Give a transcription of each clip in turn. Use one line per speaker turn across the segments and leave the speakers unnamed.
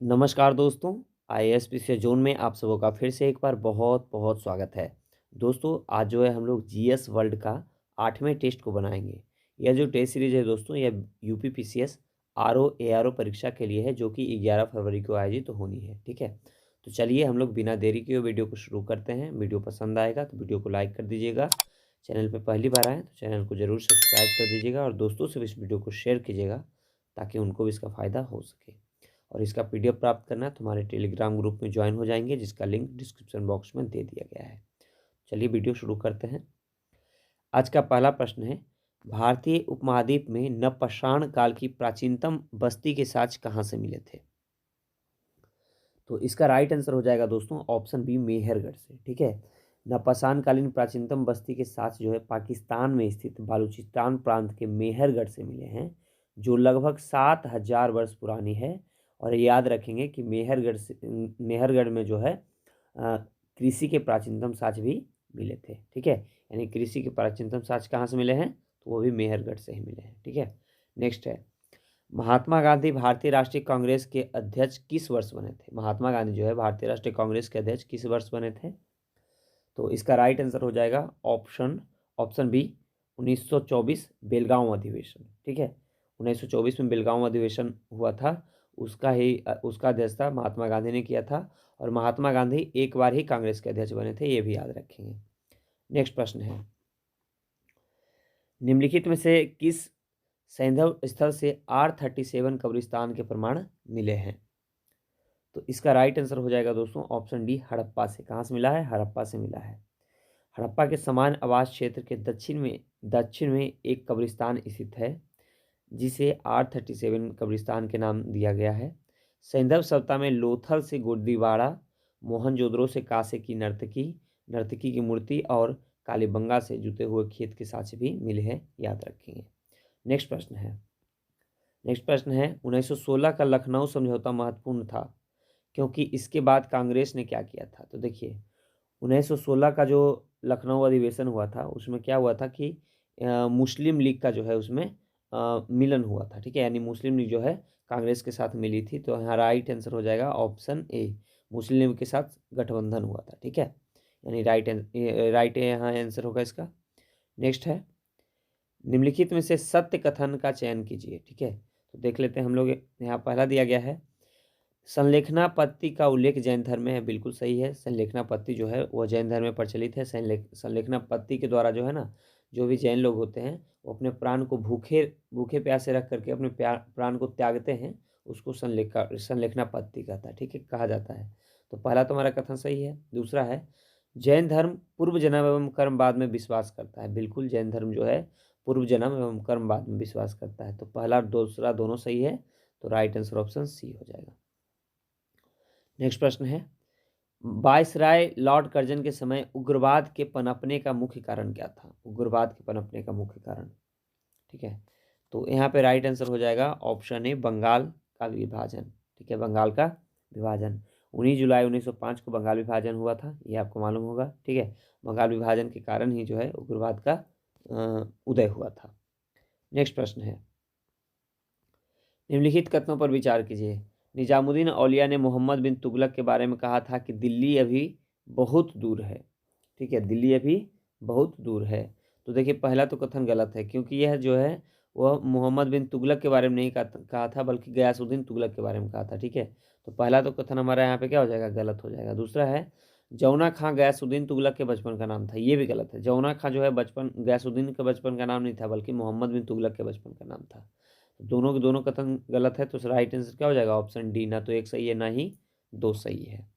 नमस्कार दोस्तों, IAS zone में आप सबों का फिर से एक बार बहुत बहुत स्वागत है। दोस्तों आज जो है हम लोग जीएस वर्ल्ड का 8वें टेस्ट को बनाएंगे। यह जो टेस्ट सीरीज है दोस्तों, यह यूपीपीसीएस आरओ एआरओ परीक्षा के लिए है, जो कि 11 फरवरी को आयोजित तो होनी है। ठीक है, तो चलिए हम लोग बिना देरी के वीडियो को शुरू करते हैं। वीडियो पसंद आएगा तो वीडियो को लाइक कर दीजिएगा। चैनल पर पहली बार आए तो चैनल को ज़रूर सब्सक्राइब कर दीजिएगा और दोस्तों से भी इस वीडियो को शेयर कीजिएगा, ताकि उनको भी इसका फ़ायदा हो सके। और इसका पीडीएफ प्राप्त करना है तो हमारे टेलीग्राम ग्रुप में ज्वाइन हो जाएंगे, जिसका लिंक डिस्क्रिप्शन बॉक्स में दे दिया गया है। चलिए वीडियो शुरू करते हैं। आज का पहला प्रश्न है, भारतीय उपमहाद्वीप में नवपाषाण काल की प्राचीनतम बस्ती के साक्ष्य कहाँ से मिले थे? तो इसका राइट आंसर हो जाएगा दोस्तों ऑप्शन बी, मेहरगढ़ से। ठीक है, नवपाषाण कालीन प्राचीनतम बस्ती के साक्ष्य जो है पाकिस्तान में स्थित बालूचिस्तान प्रांत के मेहरगढ़ से मिले हैं, जो लगभग 7000 वर्ष पुरानी है। और याद रखेंगे कि मेहरगढ़ में जो है कृषि के प्राचीनतम साक्ष्य भी मिले थे। ठीक है, यानी कृषि के प्राचीनतम साक्ष्य कहाँ से मिले हैं? तो वो भी मेहरगढ़ से ही मिले हैं। ठीक है, नेक्स्ट है, महात्मा गांधी भारतीय राष्ट्रीय कांग्रेस के अध्यक्ष किस वर्ष बने थे? महात्मा गांधी जो है भारतीय राष्ट्रीय कांग्रेस के अध्यक्ष किस वर्ष बने थे? तो इसका राइट आंसर हो जाएगा ऑप्शन बी, 1924 बेलगांव अधिवेशन। ठीक है, 1924 में बेलगांव अधिवेशन हुआ था, उसका अध्यक्षता महात्मा गांधी ने किया था। और महात्मा गांधी एक बार ही कांग्रेस के अध्यक्ष बने थे, ये भी याद रखेंगे। नेक्स्ट प्रश्न है, निम्नलिखित में से किस सैंधव स्थल से R37 कब्रिस्तान के प्रमाण मिले हैं? तो इसका राइट आंसर हो जाएगा दोस्तों ऑप्शन डी, हड़प्पा से। कहाँ से मिला है? हड़प्पा से मिला है। हड़प्पा के समान आवास क्षेत्र के दक्षिण में एक कब्रिस्तान स्थित है, जिसे R37 कब्रिस्तान के नाम दिया गया है। सैंधव सभ्यता में लोथल से गुर्दीवाड़ा, मोहनजोदड़ो से कांसे की नर्तकी की मूर्ति और कालीबंगा से जुते हुए खेत के साक्ष्य भी मिले हैं, याद रखेंगे। नेक्स्ट प्रश्न है 1916 का लखनऊ समझौता महत्वपूर्ण था, क्योंकि इसके बाद कांग्रेस ने क्या किया था? तो देखिए, 1916 का जो लखनऊ अधिवेशन हुआ था, उसमें क्या हुआ था कि मुस्लिम लीग का जो है उसमें मिलन हुआ था। ठीक है, यानी मुस्लिम लीग जो है कांग्रेस के साथ मिली थी। तो यहाँ राइट आंसर हो जाएगा ऑप्शन ए, मुस्लिम लीग के साथ गठबंधन हुआ था। ठीक है, यानी राइट यहाँ आंसर होगा इसका। नेक्स्ट है, निम्नलिखित में से सत्य कथन का चयन कीजिए। ठीक है, तो देख लेते हैं हम लोग। यहाँ पहला दिया गया है, संलेखनापत्ति का उल्लेख जैन धर्म में है। बिल्कुल सही है, संलेखनापत्ति जो है वह जैन धर्म में प्रचलित है। संलेखनापत्ति के द्वारा जो है ना, जो भी जैन लोग होते हैं वो अपने प्राण को भूखे भूखे प्यासे रख करके अपने प्राण को त्यागते हैं, उसको संलेखनापत्ति कहता है। ठीक है, कहा जाता है। तो पहला तो हमारा कथन सही है। दूसरा है, जैन धर्म पूर्व जन्म एवं कर्म बाद में विश्वास करता है। बिल्कुल, जैन धर्म जो है पूर्व जन्म एवं कर्म बाद में विश्वास करता है। तो पहला दूसरा दोनों सही है, तो राइट आंसर ऑप्शन सी हो जाएगा। नेक्स्ट प्रश्न है, वायसराय लॉर्ड कर्जन के समय उग्रवाद के पनपने का मुख्य कारण क्या था? उग्रवाद के पनपने का मुख्य कारण। ठीक है, तो यहाँ पे राइट आंसर हो जाएगा ऑप्शन ए, बंगाल का विभाजन। ठीक है, बंगाल का विभाजन 19 जुलाई 1905 को बंगाल विभाजन हुआ था, ये आपको मालूम होगा। ठीक है, बंगाल विभाजन के कारण ही जो है उग्रवाद का उदय हुआ था। नेक्स्ट प्रश्न है, निम्नलिखित कथनों पर विचार कीजिए। निजामुद्दीन औलिया ने मोहम्मद बिन तुगलक के बारे में कहा था कि दिल्ली अभी बहुत दूर है। ठीक है, दिल्ली अभी बहुत दूर है। तो देखिए, पहला तो कथन गलत है, क्योंकि यह जो है वह मोहम्मद बिन तुगलक के बारे में नहीं कहा था, बल्कि गयासुद्दीन तुगलक के बारे में कहा था। ठीक है, तो पहला तो कथन हमारा यहाँ पे क्या हो जाएगा? गलत हो जाएगा। दूसरा है, जौना खां गयासुद्दीन तुगलक के बचपन का नाम था, ये भी गलत है। जौना खां जो है गयासुद्दीन के बचपन का नाम नहीं था, बल्कि मोहम्मद बिन तुगलक के बचपन का नाम था। दोनों के दोनों कथन गलत है, तो राइट आंसर क्या हो जाएगा? ऑप्शन डी, ना तो एक सही है ना ही दो सही है।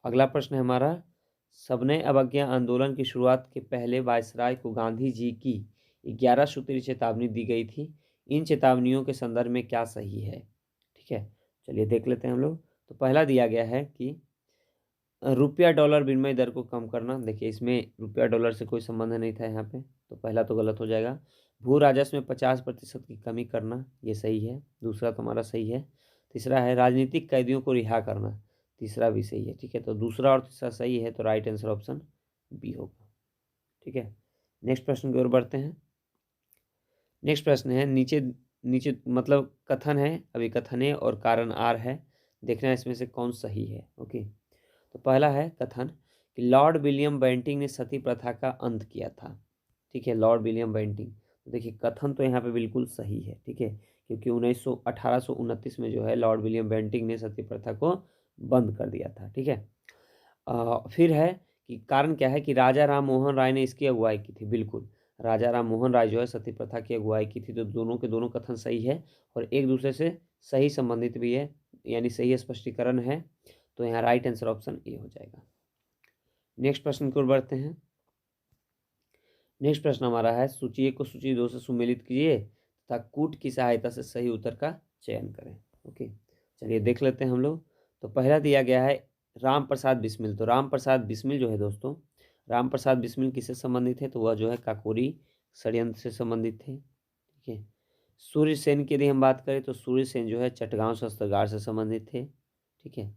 अगला प्रश्न है हमारा, सविनय अवज्ञा आंदोलन की शुरुआत के पहले वायसराय को गांधी जी की 11 सूत्रीय चेतावनी दी गई थी। इन चेतावनियों के संदर्भ में क्या सही है? ठीक है, चलिए देख लेते हैं हम लोग। तो पहला दिया गया है कि रुपया डॉलर विनिमय दर को कम करना। देखिए, इसमें रुपया डॉलर से कोई संबंध नहीं था यहाँ पे, तो पहला तो गलत हो जाएगा। भू राजस्व में 50% की कमी करना, ये सही है। दूसरा तो हमारा सही है। तीसरा है, राजनीतिक कैदियों को रिहा करना, तीसरा भी सही है। ठीक है, तो दूसरा और तीसरा सही है, तो राइट आंसर ऑप्शन बी होगा। ठीक है, नेक्स्ट प्रश्न की ओर बढ़ते हैं। नेक्स्ट प्रश्न है, नीचे नीचे मतलब कथन है, अभी कथन है और कारण आर है। देखना है इसमें से कौन सही है। ओके, तो पहला है कथन कि लॉर्ड विलियम बेंटिंक ने सती प्रथा का अंत किया था। ठीक है, लॉर्ड विलियम बेंटिंक। तो देखिए कथन तो यहाँ पे बिल्कुल सही है। ठीक है, क्योंकि 1829 में जो है लॉर्ड विलियम बेंटिंक ने सती प्रथा को बंद कर दिया था। ठीक है, फिर है कि कारण क्या है कि राजा राम मोहन राय ने इसकी अगुवाई की थी। बिल्कुल, राजा राम मोहन राय जो है सती प्रथा की अगुवाई की थी। तो दोनों के दोनों कथन सही है और एक दूसरे से सही संबंधित भी है, यानी सही स्पष्टीकरण है। तो यहाँ राइट आंसर ऑप्शन ए हो जाएगा। नेक्स्ट प्रश्न की ओर बढ़ते हैं। नेक्स्ट प्रश्न हमारा है सूची 1 को सूची 2 से सुमेलित कीजिए तथा कूट की सहायता से सही उत्तर का चयन करें। ओके, चलिए देख लेते हैं हम लोग। तो पहला दिया गया है राम प्रसाद बिस्मिल। तो राम प्रसाद बिस्मिल जो है दोस्तों, राम प्रसाद बिस्मिल किससे संबंधित है? तो वह जो है काकोरी षड्यंत्र से संबंधित थे। ठीक है, सूर्य सेन की यदि हम बात करें तो सूर्य सेन जो है चटगांव शस्त्रागार से संबंधित थे। ठीक है,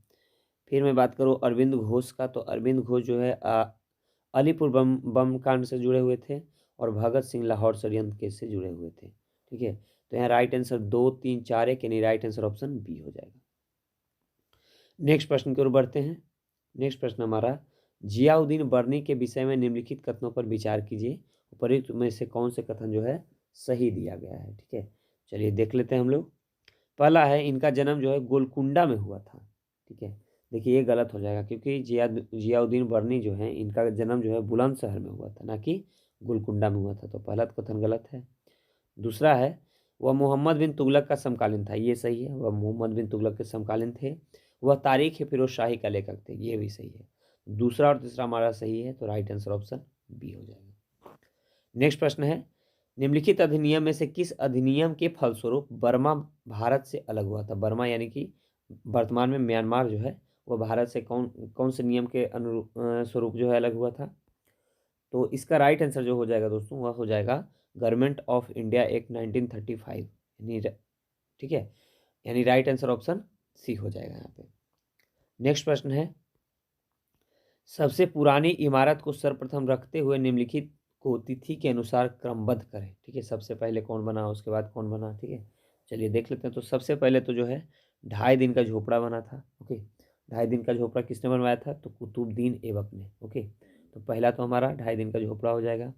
फिर मैं बात करूँ अरविंद घोष का, तो अरविंद घोष जो है अलीपुर बम कांड से जुड़े हुए थे और भगत सिंह लाहौर षड्यंत्र केस से जुड़े हुए थे। ठीक है, तो यहाँ राइट आंसर 2, 3, 4 1 यानी राइट आंसर ऑप्शन बी हो जाएगा। नेक्स्ट प्रश्न की ओर बढ़ते हैं। नेक्स्ट प्रश्न हमारा जियाउद्दीन बर्नी के विषय में निम्नलिखित कथनों पर विचार कीजिए, उपरोक्त में से कौन से कथन जो है सही दिया गया है। ठीक है, चलिए देख लेते हैं हम लोग। पहला है इनका जन्म जो है गोलकुंडा में हुआ था। ठीक है, देखिए ये गलत हो जाएगा क्योंकि जियाउद्दीन बर्नी जो है इनका जन्म जो है बुलंदशहर में हुआ था, ना कि गोलकुंडा में हुआ था। तो पहला कथन गलत है। दूसरा है वह मोहम्मद बिन तुगलक का समकालीन था। ये सही है, वह मोहम्मद बिन तुगलक के समकालीन थे। वह तारीख फिरोज शाही का लेखक थे। ये भी सही है। दूसरा और तीसरा हमारा सही है, तो राइट आंसर ऑप्शन बी हो जाएगा। नेक्स्ट प्रश्न है निम्नलिखित अधिनियम में से किस अधिनियम के फलस्वरूप बर्मा भारत से अलग हुआ था? बर्मा यानी कि वर्तमान में म्यांमार जो है वह भारत से कौन कौन से नियम के अनुरूप स्वरूप जो है अलग हुआ था? तो इसका राइट आंसर जो हो जाएगा दोस्तों वह हो जाएगा गवर्नमेंट ऑफ इंडिया एक्ट 1935 यानी ठीक है, यानी राइट आंसर ऑप्शन सी हो जाएगा यहाँ पे। नेक्स्ट प्रश्न है सबसे पुरानी इमारत को सर्वप्रथम रखते हुए निम्नलिखित को तिथि के अनुसार क्रमबद्ध करें। ठीक है, सबसे पहले कौन बना उसके बाद कौन बना। ठीक है, चलिए देख लेते हैं। तो सबसे पहले तो जो है 2.5 दिन का झोपड़ा बना था। ओके, 2.5 दिन का झोपड़ा किसने बनवाया था? तो कुतुबुद्दीन ऐबक ने। ओके, तो पहला तो हमारा 2.5 दिन का झोपड़ा हो जाएगा।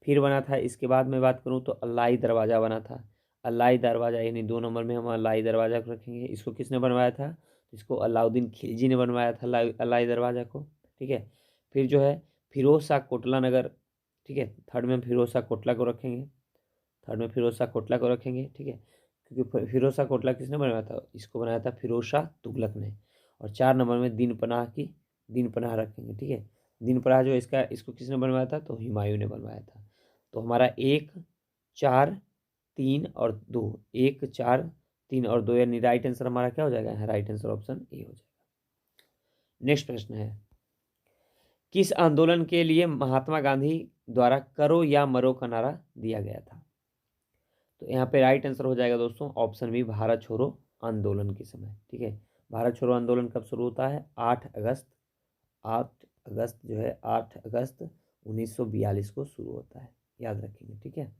फिर बना था, इसके बाद मैं बात करूँ तो अल्लाई दरवाज़ा बना था। अल्लाई दरवाज़ा यानी 2 नंबर में हम अल्लाई दरवाज़ा को रखेंगे। इसको किसने बनवाया था? इसको अलाउद्दीन खिलजी ने बनवाया था अल्लाई दरवाज़ा को। ठीक है, फिर जो है फिरोज शाह कोटला नगर। ठीक है, थर्ड में फिरोज शाह कोटला को रखेंगे। थर्ड में फिरोज शाह कोटला को रखेंगे। ठीक है, क्योंकि फिरोज शाह कोटला किसने बनाया था? इसको बनाया था फिरोज शाह तुगलक ने। और 4 नंबर में दीन पनाह रखेंगे। ठीक है, दीन पनाह जो इसको किसने बनवाया था? तो हुमायूं ने बनवाया था। तो हमारा 1, 4, 3 और 2, 1, 4, 3 और 2 यानी राइट आंसर हमारा क्या हो जाएगा? राइट आंसर ऑप्शन ए हो जाएगा। नेक्स्ट प्रश्न है किस आंदोलन के लिए महात्मा गांधी द्वारा करो या मरो का नारा दिया गया था? तो यहाँ पे राइट आंसर हो जाएगा दोस्तों ऑप्शन बी भारत छोड़ो आंदोलन के समय। ठीक है, भारत छोड़ो आंदोलन कब शुरू होता है? 8 अगस्त जो है 8 अगस्त 1942 को शुरू होता है, याद रखेंगे। ठीक है,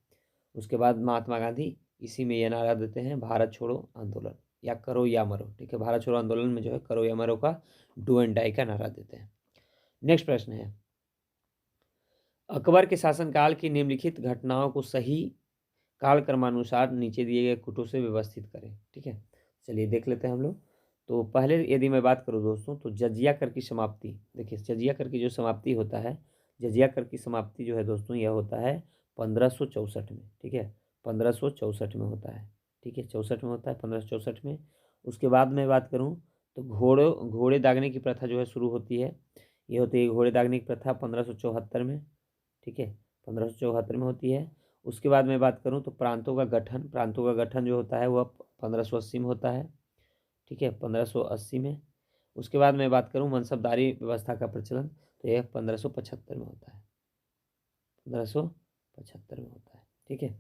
उसके बाद महात्मा गांधी इसी में यह नारा देते हैं भारत छोड़ो आंदोलन या करो या मरो। ठीक है, भारत छोड़ो आंदोलन में जो है करो या मरो का डू एंड डाई का नारा देते हैं। नेक्स्ट प्रश्न है अकबर के शासनकाल की निम्नलिखित घटनाओं को सही कालक्रमानुसार नीचे दिए गए कुटों से व्यवस्थित करें। ठीक है, चलिए देख लेते हैं हम लोग। तो पहले यदि मैं बात करूं दोस्तों तो जजिया कर की समाप्ति। देखिए जजिया कर की जो समाप्ति होता है, जजिया कर की समाप्ति जो है दोस्तों यह होता है 1564 में। ठीक है, 1564 में होता है। ठीक है, 64 में होता है, 1564 में। उसके बाद मैं बात करूँ तो घोड़े दागने की प्रथा जो है शुरू होती है। ये होती है घोड़े दागने की प्रथा 1574 में। ठीक है, 1574 में होती है। उसके बाद मैं बात करूं तो प्रांतों का गठन जो होता है वह 1580 में होता है। ठीक है, 1580 में। उसके बाद मैं बात करूं मनसबदारी व्यवस्था का प्रचलन, तो यह 1575 में होता है। 1575 में होता है। ठीक है,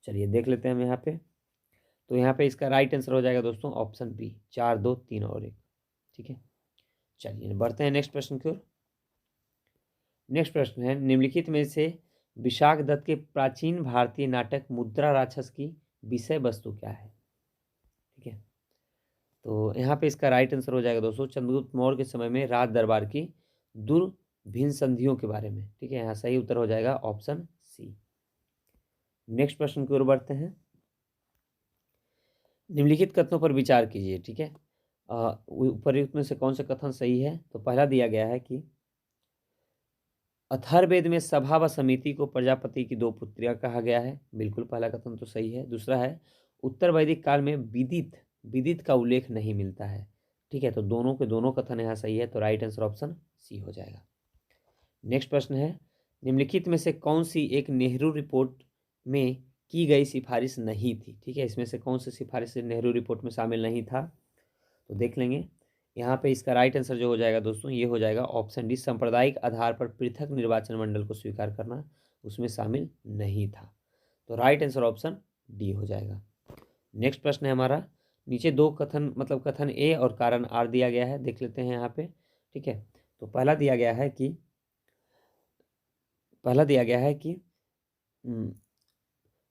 चलिए देख लेते हैं हम यहाँ पे। तो यहाँ पे इसका राइट आंसर हो जाएगा दोस्तों ऑप्शन बी 4, 2, 3 और 1। ठीक है, चलिए बढ़ते हैं नेक्स्ट प्रश्न की ओर। नेक्स्ट प्रश्न है निम्नलिखित में से विशाख दत्त के प्राचीन भारतीय नाटक मुद्रा राक्षस की विषय वस्तु क्या है? ठीक है, तो यहाँ पे इसका राइट आंसर हो जाएगा दोस्तों चंद्रगुप्त मौर्य के समय में राज दरबार की दुर्भिन्न संधियों के बारे में। ठीक है, यहाँ सही उत्तर हो जाएगा ऑप्शन सी। नेक्स्ट प्रश्न की ओर बढ़ते हैं। निम्नलिखित कथनों पर विचार कीजिए। ठीक है, उपर्युक्त में से कौन सा कथन सही है? तो पहला दिया गया है कि अथर्ववेद में सभा व समिति को प्रजापति की दो पुत्रियां कहा गया है। बिल्कुल, पहला कथन तो सही है। दूसरा है उत्तर वैदिक काल में विदित का उल्लेख नहीं मिलता है। ठीक है, तो दोनों के दोनों कथन यहाँ सही है, तो राइट आंसर ऑप्शन सी हो जाएगा। नेक्स्ट प्रश्न है निम्नलिखित में से कौन सी एक नेहरू रिपोर्ट में की गई सिफारिश नहीं थी? ठीक है, इसमें से कौन सी सिफारिश नेहरू रिपोर्ट में शामिल नहीं था? तो देख लेंगे। यहाँ पे इसका राइट आंसर जो हो जाएगा दोस्तों ये हो जाएगा ऑप्शन डी, सांप्रदायिक आधार पर पृथक निर्वाचन मंडल को स्वीकार करना उसमें शामिल नहीं था। तो राइट आंसर ऑप्शन डी हो जाएगा। नेक्स्ट प्रश्न है हमारा, नीचे दो कथन मतलब कथन ए और कारण आर दिया गया है, देख लेते हैं यहाँ पे। ठीक है, तो पहला दिया गया है कि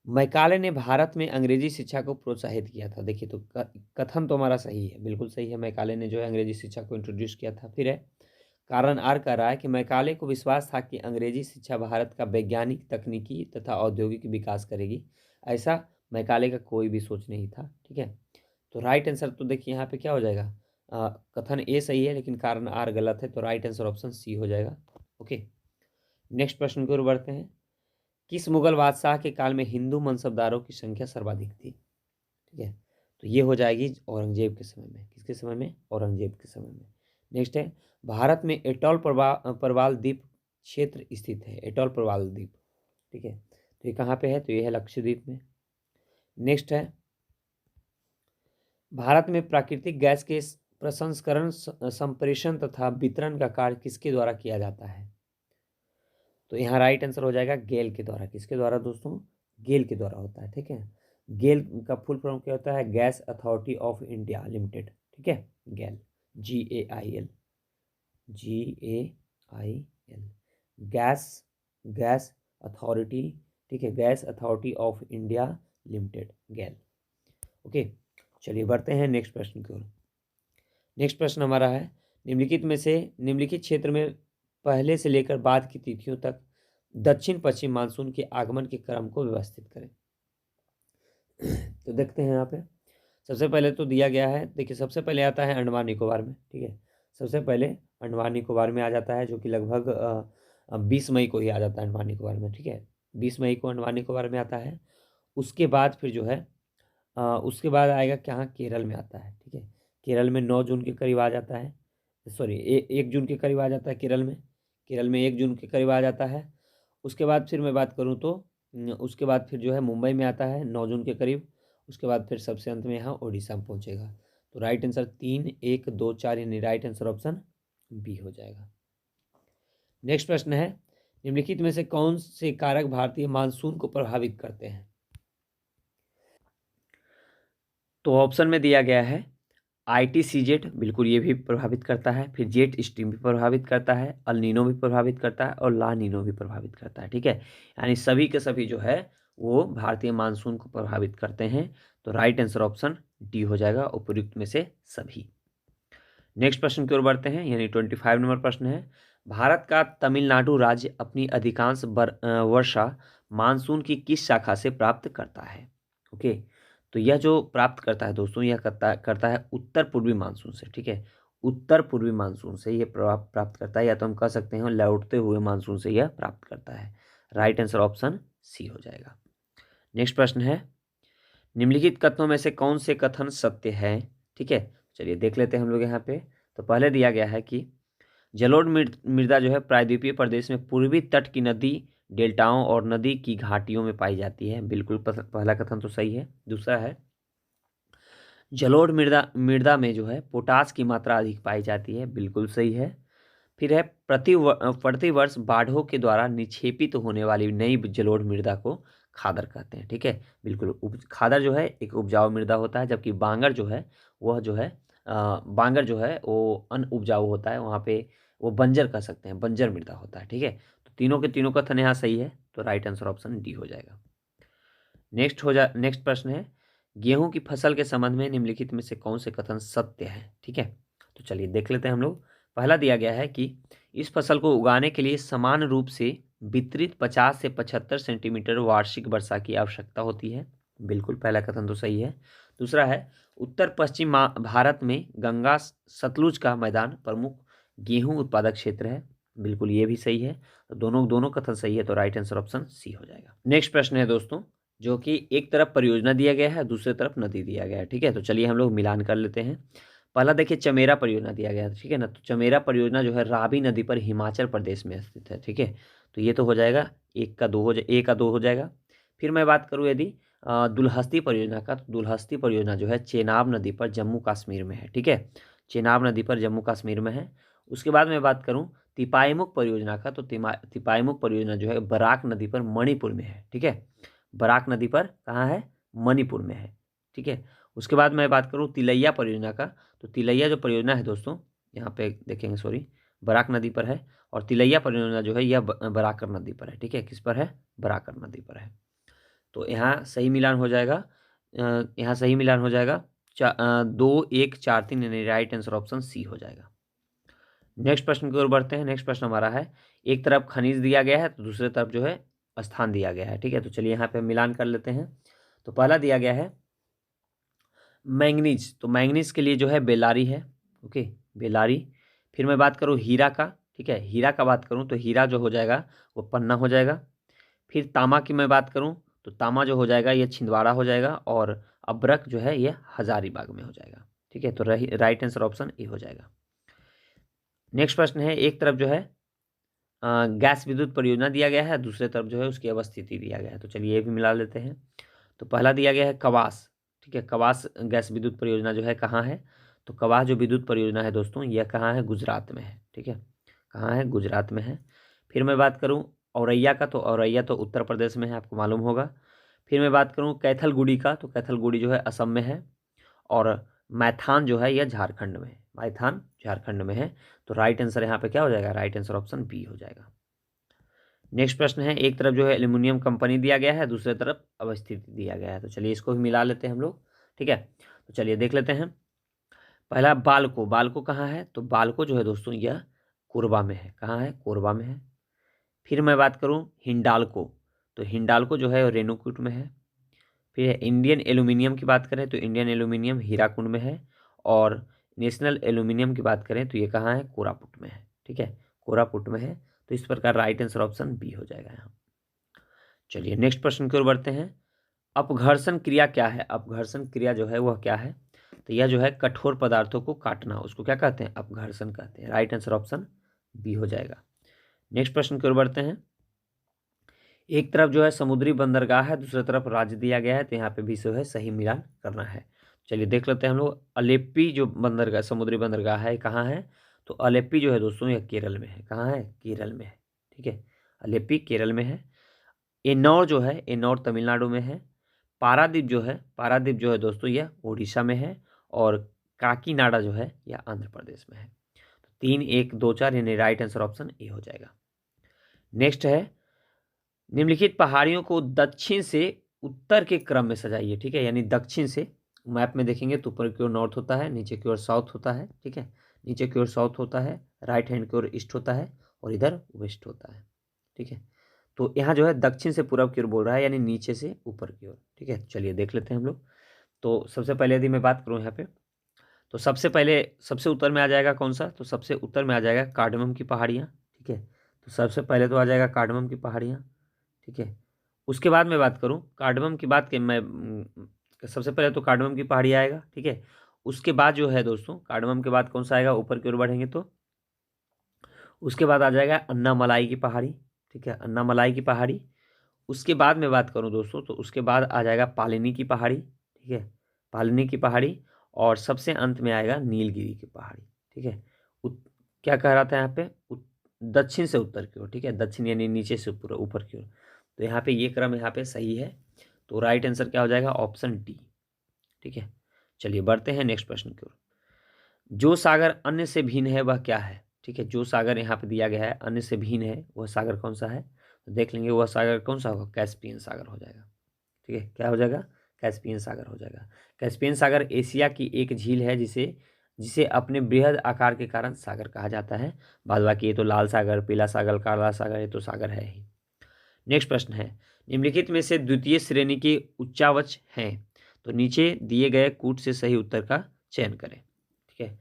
मैकाले ने भारत में अंग्रेजी शिक्षा को प्रोत्साहित किया था। देखिए, तो कथन तो हमारा सही है, बिल्कुल सही है, मैकाले ने जो है अंग्रेजी शिक्षा को इंट्रोड्यूस किया था। फिर है कारण आर कह रहा है कि मैकाले को विश्वास था कि अंग्रेजी शिक्षा भारत का वैज्ञानिक, तकनीकी तथा औद्योगिक विकास करेगी। ऐसा मैकाले का कोई भी सोच नहीं था। ठीक है, तो राइट आंसर तो देखिए यहाँ पे क्या हो जाएगा, कथन ए सही है लेकिन कारण आर गलत है, तो राइट आंसर ऑप्शन सी हो जाएगा। ओके, नेक्स्ट प्रश्न की ओर बढ़ते हैं। किस मुगल बादशाह के काल में हिंदू मनसबदारों की संख्या सर्वाधिक थी? ठीक है, तो ये हो जाएगी औरंगजेब के समय में। किसके समय में? औरंगजेब के समय में। नेक्स्ट है भारत में एटॉल परवाल द्वीप क्षेत्र स्थित है। एटॉल परवाल द्वीप, ठीक है, तो ये कहाँ पे है? तो ये है लक्षद्वीप में। नेक्स्ट है भारत में प्राकृतिक गैस के प्रसंस्करण, संप्रेषण तथा वितरण का कार्य किसके द्वारा किया जाता है? तो यहाँ राइट आंसर हो जाएगा गेल के द्वारा। किसके द्वारा दोस्तों? गेल के द्वारा होता है। ठीक है, गेल का फुल फॉर्म क्या होता है? Gas authority of India limited. ठीक है, गेल, GAIL, गैस अथॉरिटी। ठीक है, gas authority of India limited, GAIL. Okay, चलिए बढ़ते हैं नेक्स्ट प्रश्न की ओर। नेक्स्ट प्रश्न हमारा है निम्नलिखित क्षेत्र में पहले से लेकर बाद की तिथियों तक दक्षिण पश्चिम मानसून के आगमन के क्रम को व्यवस्थित करें। तो देखते हैं यहाँ पे। सबसे पहले तो दिया गया है, देखिए सबसे पहले आता है अंडमान निकोबार में। ठीक है, सबसे पहले अंडमान निकोबार में आ जाता है, जो कि लगभग 20 मई को ही आ जाता है अंडमान निकोबार में। ठीक है, 20 मई को अंडमान निकोबार में आता है। उसके बाद फिर जो है उसके बाद आएगा कहाँ? केरल में आता है। ठीक है, केरल में 9 जून के करीब आ जाता है, सॉरी 1 जून के करीब आ जाता है केरल में 1 जून के करीब आ जाता है। उसके बाद फिर मैं बात करूँ तो उसके बाद फिर जो है मुंबई में आता है 9 जून के करीब। उसके बाद फिर सबसे अंत में यहाँ उड़ीसा में पहुँचेगा। तो राइट आंसर 3, 1, 2, 4 यानी राइट आंसर ऑप्शन बी हो जाएगा। नेक्स्ट प्रश्न है निम्नलिखित में से कौन से कारक भारतीय मानसून को प्रभावित करते हैं? तो ऑप्शन में दिया गया है ITCZ, बिल्कुल ये भी प्रभावित करता है। फिर जेट स्ट्रीम भी प्रभावित करता है, अल नीनो भी प्रभावित करता है और ला नीनो भी प्रभावित करता है। ठीक है, यानी सभी के सभी जो है वो भारतीय मानसून को प्रभावित करते हैं। तो राइट आंसर ऑप्शन डी हो जाएगा, उपयुक्त में से सभी। नेक्स्ट प्रश्न की ओर बढ़ते हैं, यानी 25 नंबर प्रश्न है भारत का तमिलनाडु राज्य अपनी अधिकांश वर्षा मानसून की किस शाखा से प्राप्त करता है? ओके, तो यह जो प्राप्त करता है दोस्तों, यह करता है उत्तर पूर्वी मानसून से। ठीक है, उत्तर पूर्वी मानसून से यह प्राप्त करता है, या तो हम कह सकते हैं लौटते हुए मानसून से यह प्राप्त करता है। राइट आंसर ऑप्शन सी हो जाएगा। नेक्स्ट प्रश्न है निम्नलिखित कथनों में से कौन से कथन सत्य है? ठीक है, चलिए देख लेते हैं हम लोग यहाँ पे। तो पहले दिया गया है कि जलोढ़ मृदा जो है प्रायद्वीपीय प्रदेश में पूर्वी तट की नदी डेल्टाओं और नदी की घाटियों में पाई जाती है। बिल्कुल पहला कथन तो सही है। दूसरा है जलोढ़ मृदा में जो है पोटास की मात्रा अधिक पाई जाती है। बिल्कुल सही है। फिर है प्रति वर्ष बाढ़ों के द्वारा निक्षेपित होने वाली नई जलोढ़ मृदा को खादर कहते हैं। ठीक है, बिल्कुल खादर जो है एक उपजाऊ मृदा होता है, जबकि बांगर जो है बांगर जो है वो अन उपजाऊ होता है, वहाँ पे वो बंजर कह सकते हैं, बंजर मृदा होता है। ठीक है, तो तीनों के तीनों कथन यहाँ सही है, तो राइट आंसर ऑप्शन डी हो जाएगा। नेक्स्ट प्रश्न है गेहूं की फसल के संबंध में निम्नलिखित में से कौन से कथन सत्य है। ठीक है, तो चलिए देख लेते हैं हम लोग। पहला दिया गया है कि इस फसल को उगाने के लिए समान रूप से वितरित 50 से 75 सेंटीमीटर वार्षिक वर्षा की आवश्यकता होती है। बिल्कुल, पहला कथन तो सही है। दूसरा है उत्तर पश्चिम भारत में गंगा सतलुज का मैदान प्रमुख गेहूं उत्पादक क्षेत्र है। बिल्कुल, ये भी सही है। तो दोनों दोनों कथन सही है, तो राइट आंसर ऑप्शन सी हो जाएगा। नेक्स्ट प्रश्न है दोस्तों, जो कि एक तरफ परियोजना दिया गया है, दूसरे तरफ नदी दिया गया है। ठीक है, तो चलिए हम लोग मिलान कर लेते हैं। पहला देखिए चमेरा परियोजना दिया गया है, ठीक है ना। तो चमेरा परियोजना जो है रावी नदी पर हिमाचल प्रदेश में स्थित है। ठीक है, तो ये तो हो जाएगा, एक का दो हो जाएगा। फिर मैं बात करूँ यदि दुल्हस्ती परियोजना का, तो दुल्हस्ती परियोजना जो है चेनाब नदी पर जम्मू कश्मीर में है। ठीक है, चेनाब नदी पर जम्मू कश्मीर में है। उसके बाद मैं बात करूँ तिपाईमुख परियोजना का, तो तिपाईमुख परियोजना जो है बराक नदी पर मणिपुर में है। ठीक है, बराक नदी पर कहाँ है, मणिपुर में है। ठीक है, उसके बाद मैं बात करूँ तिलैया परियोजना का, तो तिलैया जो परियोजना है दोस्तों, यहाँ पे देखेंगे, सॉरी, बराक नदी पर है। और तिलैया परियोजना जो है यह बराकर नदी पर है। ठीक है, किस पर है, बराकर नदी पर है। तो यहाँ सही मिलान हो जाएगा, यहाँ सही मिलान हो जाएगा 2 1 4 3, यानी राइट आंसर ऑप्शन सी हो जाएगा। नेक्स्ट प्रश्न की ओर बढ़ते हैं। नेक्स्ट प्रश्न हमारा है, एक तरफ खनिज दिया गया है तो दूसरे तरफ जो है स्थान दिया गया है। ठीक है, तो चलिए यहाँ पे मिलान कर लेते हैं। तो पहला दिया गया है मैंगनीज, तो मैंगनीज के लिए जो है बेलारी है। ओके, बेलारी। फिर मैं बात करूँ हीरा का, ठीक है, हीरा का बात करूँ तो हीरा जो हो जाएगा वो पन्ना हो जाएगा। फिर तामा की मैं बात करूँ तो तामा जो हो जाएगा ये छिंदवाड़ा हो जाएगा। और अब्रक जो है ये हजारीबाग में हो जाएगा। ठीक है, तो राइट आंसर ऑप्शन ए हो जाएगा। नेक्स्ट प्रश्न है, एक तरफ जो है गैस विद्युत परियोजना दिया गया है, दूसरे तरफ जो है उसकी अवस्थिति दिया गया है। तो चलिए ये भी मिला लेते हैं। तो पहला दिया गया है कवास। ठीक है, कवास गैस विद्युत परियोजना जो है कहाँ है, तो कवास जो विद्युत परियोजना है दोस्तों, यह कहाँ है, गुजरात में है। ठीक है, कहाँ है, गुजरात में है। फिर मैं बात करूँ औरैया का, तो औरैया तो उत्तर प्रदेश में है, आपको मालूम होगा। फिर मैं बात करूँ कैथलगुड़ी का, तो कैथलगुड़ी जो है असम में है। और मैथान जो है यह झारखंड में है, मैथान झारखंड में है। तो राइट आंसर यहाँ पे क्या हो जाएगा, राइट आंसर ऑप्शन बी हो जाएगा। नेक्स्ट प्रश्न है, एक तरफ जो है एल्यूमिनियम कंपनी दिया गया है, दूसरे तरफ अवस्थिति दिया गया है। तो चलिए इसको भी मिला लेते हैं हम लोग। ठीक है, तो चलिए देख लेते हैं। पहला बालको, बालको कहाँ है, तो बालको जो है दोस्तों यह कोरबा में है। कहाँ है, कोरबा में है। फिर मैं बात करूँ हिंडाल्को, तो हिंडाल्को जो है रेणुकूट में है। फिर इंडियन एल्यूमिनियम की बात करें तो इंडियन एल्यूमिनियम हीराकुंड में है। और नेशनल एल्यूमिनियम की बात करें तो ये कहाँ है, कोरापुट में है। ठीक है, कोरापुट में है। तो इस प्रकार राइट आंसर ऑप्शन बी हो जाएगा यहाँ। चलिए नेक्स्ट प्रश्न की ओर बढ़ते हैं। अपघर्षण क्रिया क्या है, अपघर्षण क्रिया जो है वह क्या है, तो यह जो है कठोर पदार्थों को काटना, उसको क्या कहते हैं, अपघर्षण कहते हैं। राइट आंसर ऑप्शन बी हो जाएगा। नेक्स्ट प्रश्न की ओर बढ़ते हैं। एक तरफ जो है समुद्री बंदरगाह है, दूसरी तरफ राज्य दिया गया है, तो यहाँ पे भी जो है सही मिलान करना है। चलिए देख लेते हैं हम लोग। अलेप्पी जो बंदरगाह, समुद्री बंदरगाह है, कहाँ है, तो अलेप्पी जो है दोस्तों यह केरल में है। कहाँ है, केरल में है। ठीक है, अलेप्पी केरल में है। एन्नौर जो है, एन्नौर तमिलनाडु में है। पारादीप जो है, पारादीप जो है दोस्तों यह उड़ीसा में है। और काकीनाडा जो है यह आंध्र प्रदेश में है। तो 3 1 2 4, यानी राइट आंसर ऑप्शन ए हो जाएगा। नेक्स्ट है, निम्नलिखित पहाड़ियों को दक्षिण से उत्तर के क्रम में सजाइए। ठीक है, यानी दक्षिण से, मैप में देखेंगे तो ऊपर की ओर नॉर्थ होता है, नीचे की ओर साउथ होता है। ठीक है, नीचे की ओर साउथ होता है, राइट हैंड की ओर ईस्ट होता है, और इधर वेस्ट होता है। ठीक है, तो यहाँ जो है दक्षिण से पूरब की ओर बोल रहा है, यानी नीचे से ऊपर की ओर। ठीक है, चलिए देख लेते हैं हम लोग। तो सबसे पहले यदि मैं बात करूँ यहाँ पे, तो सबसे पहले सबसे उत्तर में आ जाएगा कौन सा, तो सबसे उत्तर में आ जाएगा कार्डमम की पहाड़ियाँ। ठीक है, तो सबसे पहले तो आ जाएगा कार्डमम की पहाड़ियाँ। ठीक है, उसके बाद मैं बात करूं कार्डमम की बात, कि मैं सबसे पहले तो कार्डमम की पहाड़ी आएगा। ठीक है, उसके बाद जो है दोस्तों, कार्डमम के बाद कौन सा आएगा, ऊपर की ओर बढ़ेंगे तो उसके बाद आ जाएगा अन्नामलाई की पहाड़ी। ठीक है, अन्नामलाई की पहाड़ी। उसके बाद मैं बात करूं दोस्तों, तो उसके बाद आ जाएगा पालिनी की पहाड़ी। ठीक है, पालिनी की पहाड़ी। और सबसे अंत में आएगा नीलगिरी की पहाड़ी। ठीक है, क्या कह रहा था यहाँ पे, दक्षिण से उत्तर की ओर। ठीक है, दक्षिण यानी नीचे से पूरा ऊपर की ओर। तो यहाँ पे ये क्रम यहाँ पे सही है। तो राइट आंसर क्या हो जाएगा, ऑप्शन डी। ठीक है, चलिए बढ़ते हैं नेक्स्ट प्रश्न की ओर। जो सागर अन्य से भिन्न है वह क्या है। ठीक है, जो सागर यहाँ पे दिया गया है अन्य से भिन्न है, वह सागर कौन सा है, तो देख लेंगे। वह सागर कौन सा होगा, कैस्पियन सागर हो जाएगा। ठीक है, क्या हो जाएगा, कैस्पियन सागर हो जाएगा। कैस्पियन सागर एशिया की एक झील है जिसे अपने बृहद आकार के कारण सागर कहा जाता है। बाद बाकी ये तो लाल सागर, पीला सागर, काला सागर, ये तो सागर है ही। नेक्स्ट प्रश्न है, निम्नलिखित में से द्वितीय श्रेणी के उच्चावच हैं, तो नीचे दिए गए कूट से सही उत्तर का चयन करें। ठीक है,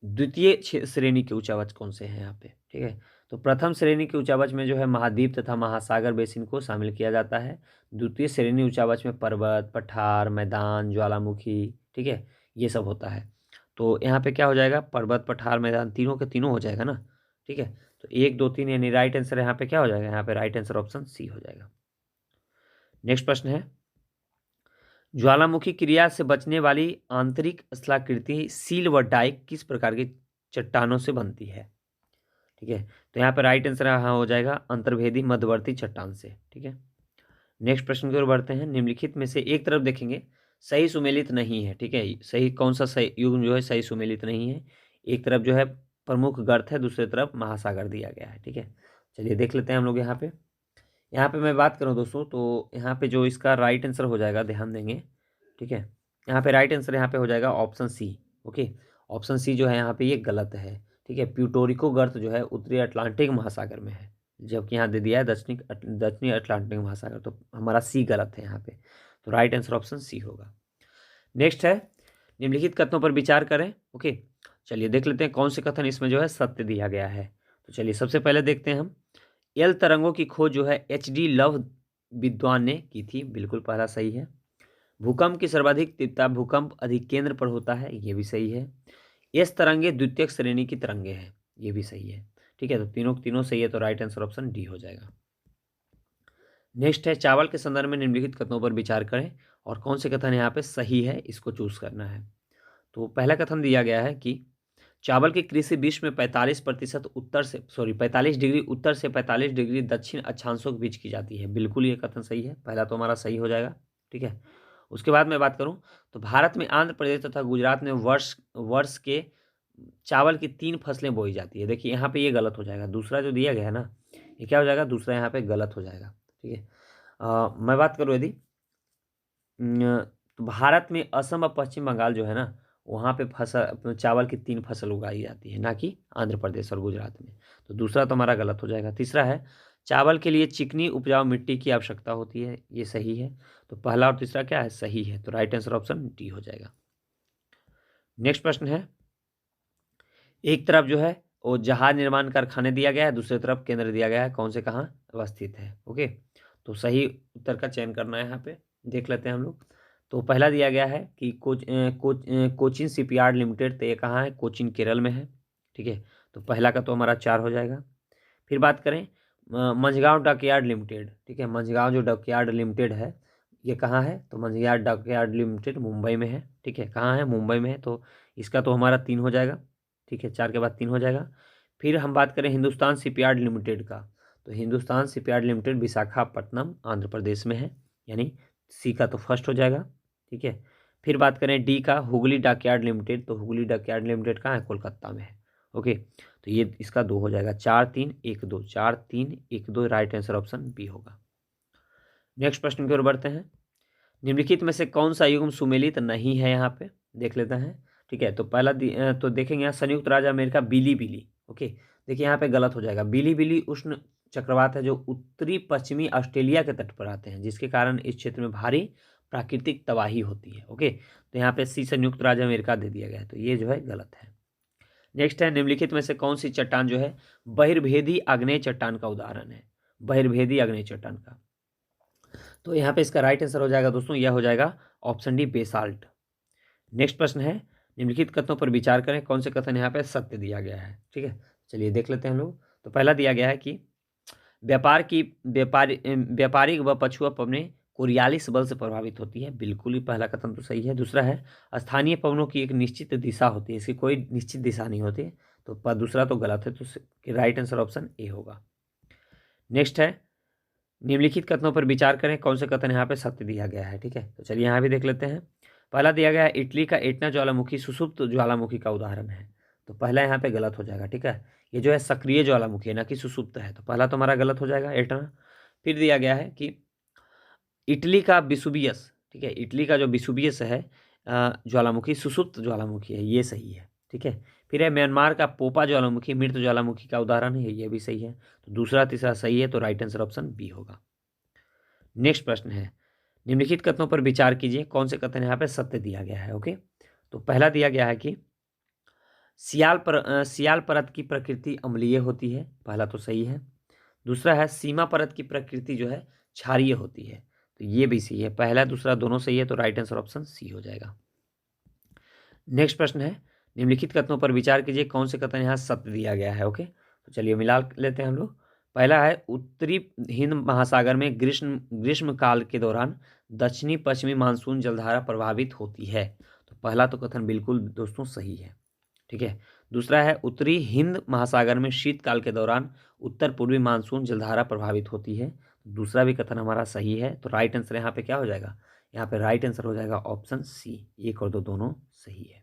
द्वितीय श्रेणी के उच्चावच कौन से हैं यहाँ पे? ठीक है, तो प्रथम श्रेणी के उच्चावच में जो है महाद्वीप तथा महासागर बेसिन को शामिल किया जाता है। द्वितीय श्रेणी उच्चावच में पर्वत, पठार, मैदान, ज्वालामुखी, ठीक है, ये सब होता है। तो यहाँ पे क्या हो जाएगा, पर्वत, पठार, मैदान, तीनों के तीनों हो जाएगा ना। ठीक है, तो 1 2 3 यानी राइट आंसर यहाँ पे क्या हो जाएगा, यहाँ पे राइट आंसर ऑप्शन सी हो जाएगा। नेक्स्ट प्रश्न है, ज्वालामुखी क्रिया से बचने वाली आंतरिक स्थलाकृति सील व डाइक किस प्रकार की चट्टानों से बनती है? ठीक है, तो यहाँ पे राइट आंसर यहाँ हो जाएगा अंतर्भेदी मध्यवर्ती चट्टान से। ठीक है, नेक्स्ट प्रश्न की ओर बढ़ते हैं। निम्नलिखित में से एक तरफ देखेंगे सही सुमेलित नहीं है। ठीक है, सही कौन सा सही युग्म जो है सही सुमेलित नहीं है। एक तरफ जो है प्रमुख गर्त है, दूसरी तरफ महासागर दिया गया है। ठीक है, चलिए देख लेते हैं हम लोग। यहाँ पे मैं बात करूँ दोस्तों, तो यहाँ पे जो इसका राइट आंसर हो जाएगा, ध्यान देंगे। ठीक है, यहाँ पे राइट आंसर यहाँ पे हो जाएगा option C. Okay, option C जो है यहाँ पे ये गलत है। ठीक है, प्यूटोरिको गर्त जो है उत्तरी अटलांटिक महासागर में है, जबकि यहाँ दे दिया है दक्षिणी अटलांटिक महासागर, तो हमारा सी गलत है यहाँ पे। तो राइट आंसर ऑप्शन सी होगा। नेक्स्ट है, निम्नलिखित कथनों पर विचार करें। ओके, चलिए देख लेते हैं कौन से कथन इसमें जो है सत्य दिया गया है। तो चलिए सबसे पहले देखते हैं हम, एल तरंगों की खोज जो है HD लव विद्वान ने की थी, बिल्कुल पहला सही है। भूकंप की सर्वाधिक तीव्रता भूकंप अधिकेंद्र पर होता है, ये भी सही है। एस तरंगे द्वितीय श्रेणी की तरंगे हैं, ये भी सही है। ठीक है, तो तीनों सही है, तो राइट आंसर ऑप्शन डी हो जाएगा। नेक्स्ट है, चावल के संदर्भ में निम्नलिखित कथनों पर विचार करें और कौन से कथन यहाँ पे सही है, इसको चूज करना है। तो पहला कथन दिया गया है कि चावल की कृषि विश्व में 45 डिग्री उत्तर से 45 डिग्री दक्षिण अक्षांशों के बीच की जाती है, बिल्कुल ये कथन सही है, पहला तो हमारा सही हो जाएगा। ठीक है, उसके बाद मैं बात करूं तो भारत में आंध्र प्रदेश तथा गुजरात में वर्ष के चावल की 3 फसलें बोई जाती है। देखिए यहाँ पे ये गलत हो जाएगा, दूसरा जो दिया गया है ना, ये क्या हो जाएगा, दूसरा यहाँ पे गलत हो जाएगा। ठीक है, मैं बात करूँ यदि तो भारत में असम और पश्चिम बंगाल जो है ना, वहाँ पे फसल चावल की 3 फसल उगाई जाती है, ना कि आंध्र प्रदेश और गुजरात में। तो दूसरा तो हमारा गलत हो जाएगा। तीसरा है, चावल के लिए चिकनी उपजाऊ मिट्टी की आवश्यकता होती है, ये सही है। तो पहला और तीसरा क्या है, सही है, तो राइट आंसर ऑप्शन डी हो जाएगा। नेक्स्ट प्रश्न है, एक तरफ जो है वो जहाज निर्माण कारखाने दिया गया है, दूसरी तरफ केंद्र दिया गया है, कौन से कहाँ अवस्थित है। ओके, तो सही उत्तर का चयन करना है यहाँ पे, देख लेते हैं हम लोग। तो पहला दिया गया है कि कोचिन शिपयार्ड लिमिटेड, तो ये कहाँ है, कोचिन केरल में है। ठीक है, तो पहला का तो हमारा 4 हो जाएगा। फिर बात करें मंझगांव डॉकयार्ड लिमिटेड। ठीक है, मंझगांव जो डॉकयार्ड लिमिटेड है ये कहाँ है, तो मंझगांव डॉकयार्ड लिमिटेड मुंबई में है। ठीक है, कहाँ है, मुंबई में है, तो इसका तो हमारा 3 हो जाएगा। ठीक है, 4 के बाद 3 हो जाएगा। फिर हम बात करें हिंदुस्तान शिपयार्ड लिमिटेड का, तो हिंदुस्तान शिपयार्ड लिमिटेड विशाखापट्टनम आंध्र प्रदेश में है, यानी सी का तो फर्स्ट हो जाएगा। ठीक है, फिर बात करें डी का, हुगली डॉकयार्ड लिमिटेड, तो हुगली डॉकयार्ड लिमिटेड कहाँ है, कोलकाता में है। ओके, तो ये इसका 2 हो जाएगा, 4 3 1 2, 4 3 1 2, राइट आंसर ऑप्शन बी होगा। नेक्स्ट प्रश्न की ओर बढ़ते हैं। निम्नलिखित में से कौन सा युग्म सुमेलित नहीं है, यहाँ पे देख लेते हैं। ठीक है, तो पहला तो देखेंगे यहाँ संयुक्त राज्य अमेरिका बिली। ओके, देखिए यहाँ पे गलत हो जाएगा। बिली उष्ण चक्रवात है जो उत्तरी पश्चिमी ऑस्ट्रेलिया के तट पर आते हैं, जिसके कारण इस क्षेत्र में भारी प्राकृतिक तबाही होती है। ओके, तो यहाँ पे सी संयुक्त राज्य अमेरिका दे दिया गया है, तो ये जो है गलत है। नेक्स्ट है, निम्नलिखित में से कौन सी चट्टान जो है बहिर्भेदी आग्नेय चट्टान का उदाहरण है, बहिर्भेदी आग्नेय चट्टान का। तो यहाँ पे इसका राइट आंसर हो जाएगा दोस्तों, यह हो जाएगा ऑप्शन डी बेसाल्ट। नेक्स्ट प्रश्न है, निम्नलिखित कथनों पर विचार करें, कौन से कथन यहाँ पे सत्य दिया गया है। ठीक है, चलिए देख लेते हैं हम लोग। तो पहला दिया गया है कि व्यापारिक व पछुआ पवनें कोरियालिस बल से प्रभावित होती है, बिल्कुल ही पहला कथन तो सही है। दूसरा है, स्थानीय पवनों की एक निश्चित दिशा होती है, इसकी कोई निश्चित दिशा नहीं होती, तो दूसरा तो गलत है, तो राइट आंसर ऑप्शन ए होगा। नेक्स्ट है, निम्नलिखित कथनों पर विचार करें, कौन से कथन यहाँ पे सत्य दिया गया है। ठीक है, तो चलिए यहाँ भी देख लेते हैं। पहला दिया गया है, इटली का एटना ज्वालामुखी सुसुप्त ज्वालामुखी का उदाहरण है, तो पहला यहाँ पे गलत हो जाएगा। ठीक है, ये जो है सक्रिय ज्वालामुखी है, ना कि सुसुप्त है, तो पहला तो हमारा गलत हो जाएगा एटना। फिर दिया गया है कि इटली का विसुवियस, ठीक है, इटली का जो विसुवियस है ज्वालामुखी सुषुप्त ज्वालामुखी है, ये सही है। ठीक है, फिर है म्यांमार का पोपा ज्वालामुखी मृत ज्वालामुखी का उदाहरण है, ये भी सही है। तो दूसरा तीसरा सही है, तो राइट आंसर ऑप्शन बी होगा। नेक्स्ट प्रश्न है, निम्नलिखित कथनों पर विचार कीजिए, कौन से कथन यहाँ पे सत्य दिया गया है। ओके, तो पहला दिया गया है कि सियाल परत की प्रकृति अम्लीय होती है, पहला तो सही है। दूसरा है सीमा परत की प्रकृति जो है क्षारीय होती है, तो ये भी सही है। पहला दूसरा दोनों सही है, तो राइट आंसर ऑप्शन सी हो जाएगा। नेक्स्ट प्रश्न है, निम्नलिखित कथनों पर विचार कीजिए, कौन से कथन यहाँ सत्य दिया गया है। ओके, तो चलिए मिला लेते हैं हम लोग। पहला है उत्तरी हिंद महासागर में ग्रीष्म काल के दौरान दक्षिणी पश्चिमी मानसून जलधारा प्रभावित होती है, तो पहला तो कथन बिल्कुल दोस्तों सही है। ठीक है, दूसरा है उत्तरी हिंद महासागर में शीतकाल के दौरान उत्तर पूर्वी मानसून जलधारा प्रभावित होती है, दूसरा भी कथन हमारा सही है। तो राइट आंसर यहाँ पे क्या हो जाएगा, यहाँ पे राइट आंसर हो जाएगा ऑप्शन सी, एक और दो दोनों सही है।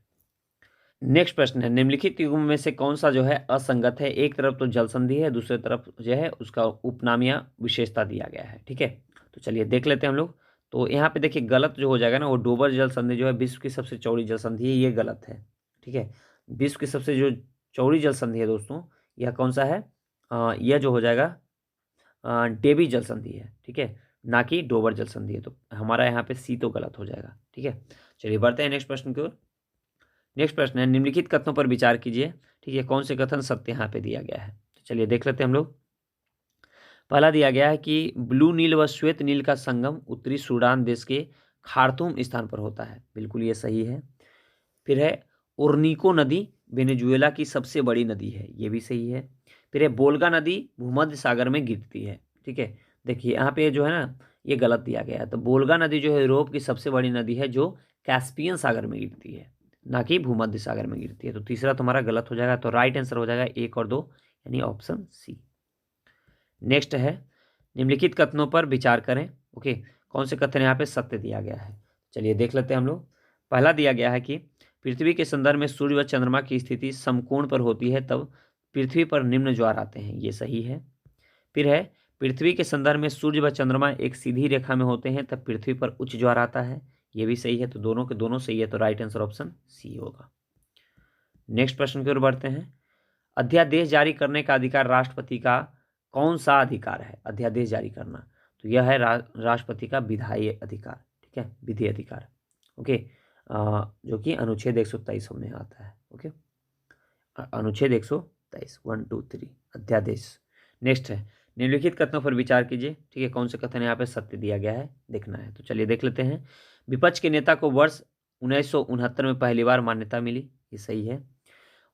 नेक्स्ट प्रश्न है, निम्नलिखित युग्म में से कौन सा जो है असंगत है। एक तरफ तो जल संधि है, दूसरी तरफ जो है उसका उपनामीय विशेषता दिया गया है। ठीक है, तो चलिए देख लेते हैं हम लोग। तो यहाँ पे देखिए गलत जो हो जाएगा ना, वो डोबर जल संधि जो है विश्व की सबसे चौड़ी जल संधि है, ये गलत है। ठीक है, विश्व की सबसे जो चौड़ी जल संधि है दोस्तों, यह कौन सा है, यह जो हो जाएगा डेवी जल संधि है। ठीक है, ना कि डोबर जल संधि है, तो हमारा यहाँ पे सी तो गलत हो जाएगा। ठीक है, चलिए बढ़ते हैं नेक्स्ट प्रश्न की ओर। नेक्स्ट प्रश्न है, निम्नलिखित कथनों पर विचार कीजिए। ठीक है, कौन से कथन सत्य यहाँ पे दिया गया है, तो चलिए देख लेते हैं हम लोग। पहला दिया गया है कि ब्लू नील व श्वेत नील का संगम उत्तरी सूडान देश के खार्तूम स्थान पर होता है, बिल्कुल ये सही है। फिर है ओरनिको नदी वेनेजुएला की सबसे बड़ी नदी है, ये भी सही है। फिर है बोल्गा नदी भूमध्य सागर में गिरती है। ठीक है, देखिए यहाँ पे जो है ना, ये गलत दिया गया है। तो बोल्गा नदी जो है यूरोप की सबसे बड़ी नदी है, जो कैस्पियन सागर में गिरती है, ना कि भूमध्य सागर में गिरती है। तो तीसरा तुम्हारा गलत हो जाएगा, तो राइट आंसर हो जाएगा एक और दो, यानी ऑप्शन सी। नेक्स्ट है, निम्नलिखित कथनों पर विचार करें। ओके, कौन से कथन यहाँ पे सत्य दिया गया है, चलिए देख लेते हैं हम लोग। पहला दिया गया है कि पृथ्वी के संदर्भ में सूर्य व चंद्रमा की स्थिति समकोण पर होती है तब पृथ्वी पर निम्न ज्वार आते हैं, ये सही है। फिर है पृथ्वी के संदर्भ में सूर्य व चंद्रमा एक सीधी रेखा में होते हैं तब पृथ्वी पर उच्च ज्वार आता है, ये भी सही है। तो दोनों के दोनों सही है, तो राइट आंसर ऑप्शन सी होगा। नेक्स्ट प्रश्न की ओर बढ़ते हैं, अध्यादेश जारी करने का अधिकार राष्ट्रपति का कौन सा अधिकार है। अध्यादेश जारी करना, तो यह है राष्ट्रपति का विधायी अधिकार। ठीक है, विधि अधिकार। ओके, जो कि अनुच्छेद 123 में आता है। ओके, अनुच्छेद 123 1 2 3 अध्यादेश। नेक्स्ट है, निम्नलिखित कथनों पर विचार कीजिए। ठीक है, कौन से कथन यहाँ पे सत्य दिया गया है देखना है, तो चलिए देख लेते हैं। विपक्ष के नेता को वर्ष 1969 में पहली बार मान्यता मिली, ये सही है।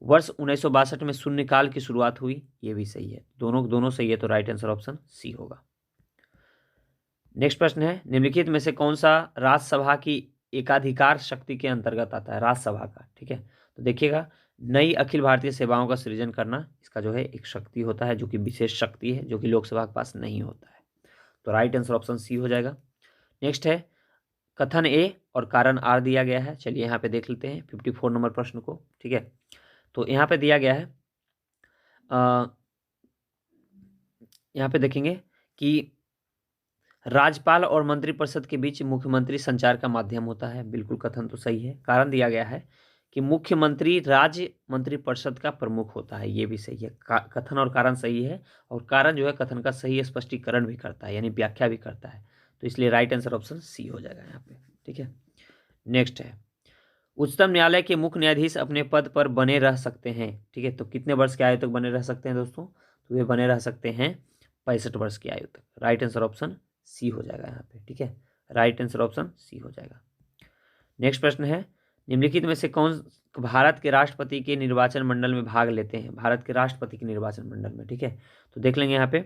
वर्ष 1962 में शून्यकाल की शुरुआत हुई, ये भी सही है। दोनों दोनों सही है, तो राइट आंसर ऑप्शन सी होगा। नेक्स्ट प्रश्न है, निम्नलिखित में से कौन सा राज्यसभा की एकाधिकार शक्ति के अंतर्गत आता है, राज्यसभा का। ठीक है, तो देखिएगा, नई अखिल भारतीय सेवाओं का सृजन करना इसका जो है एक शक्ति होता है, जो कि विशेष शक्ति है, जो कि लोकसभा के पास नहीं होता है। तो राइट आंसर ऑप्शन सी हो जाएगा। नेक्स्ट है, कथन ए और कारण आर दिया गया है, चलिए यहाँ पे देख लेते हैं 54 नंबर प्रश्न को। ठीक है, तो यहाँ पे दिया गया है, यहाँ पे देखेंगे कि राज्यपाल और मंत्रिपरिषद के बीच मुख्यमंत्री संचार का माध्यम होता है, बिल्कुल कथन तो सही है। कारण दिया गया है कि मुख्यमंत्री राज्य मंत्रिपरिषद का प्रमुख होता है, ये भी सही है। कथन और कारण सही है, और कारण जो है कथन का सही स्पष्टीकरण भी करता है, यानी व्याख्या भी करता है, तो इसलिए राइट आंसर ऑप्शन सी हो जाएगा यहाँ पे। ठीक है, नेक्स्ट है, उच्चतम न्यायालय के मुख्य न्यायाधीश अपने पद पर बने रह सकते हैं। ठीक है, तो कितने वर्ष की आयु तक बने रह सकते हैं दोस्तों, तो वे बने रह सकते हैं 65 वर्ष की आयु तक। राइट आंसर ऑप्शन सी हो जाएगा यहाँ पे। ठीक है, राइट आंसर ऑप्शन सी हो जाएगा। नेक्स्ट प्रश्न है, निम्नलिखित में से कौन भारत के राष्ट्रपति के निर्वाचन मंडल में भाग लेते हैं, भारत के राष्ट्रपति के निर्वाचन मंडल में। ठीक है, तो देख लेंगे यहाँ पे,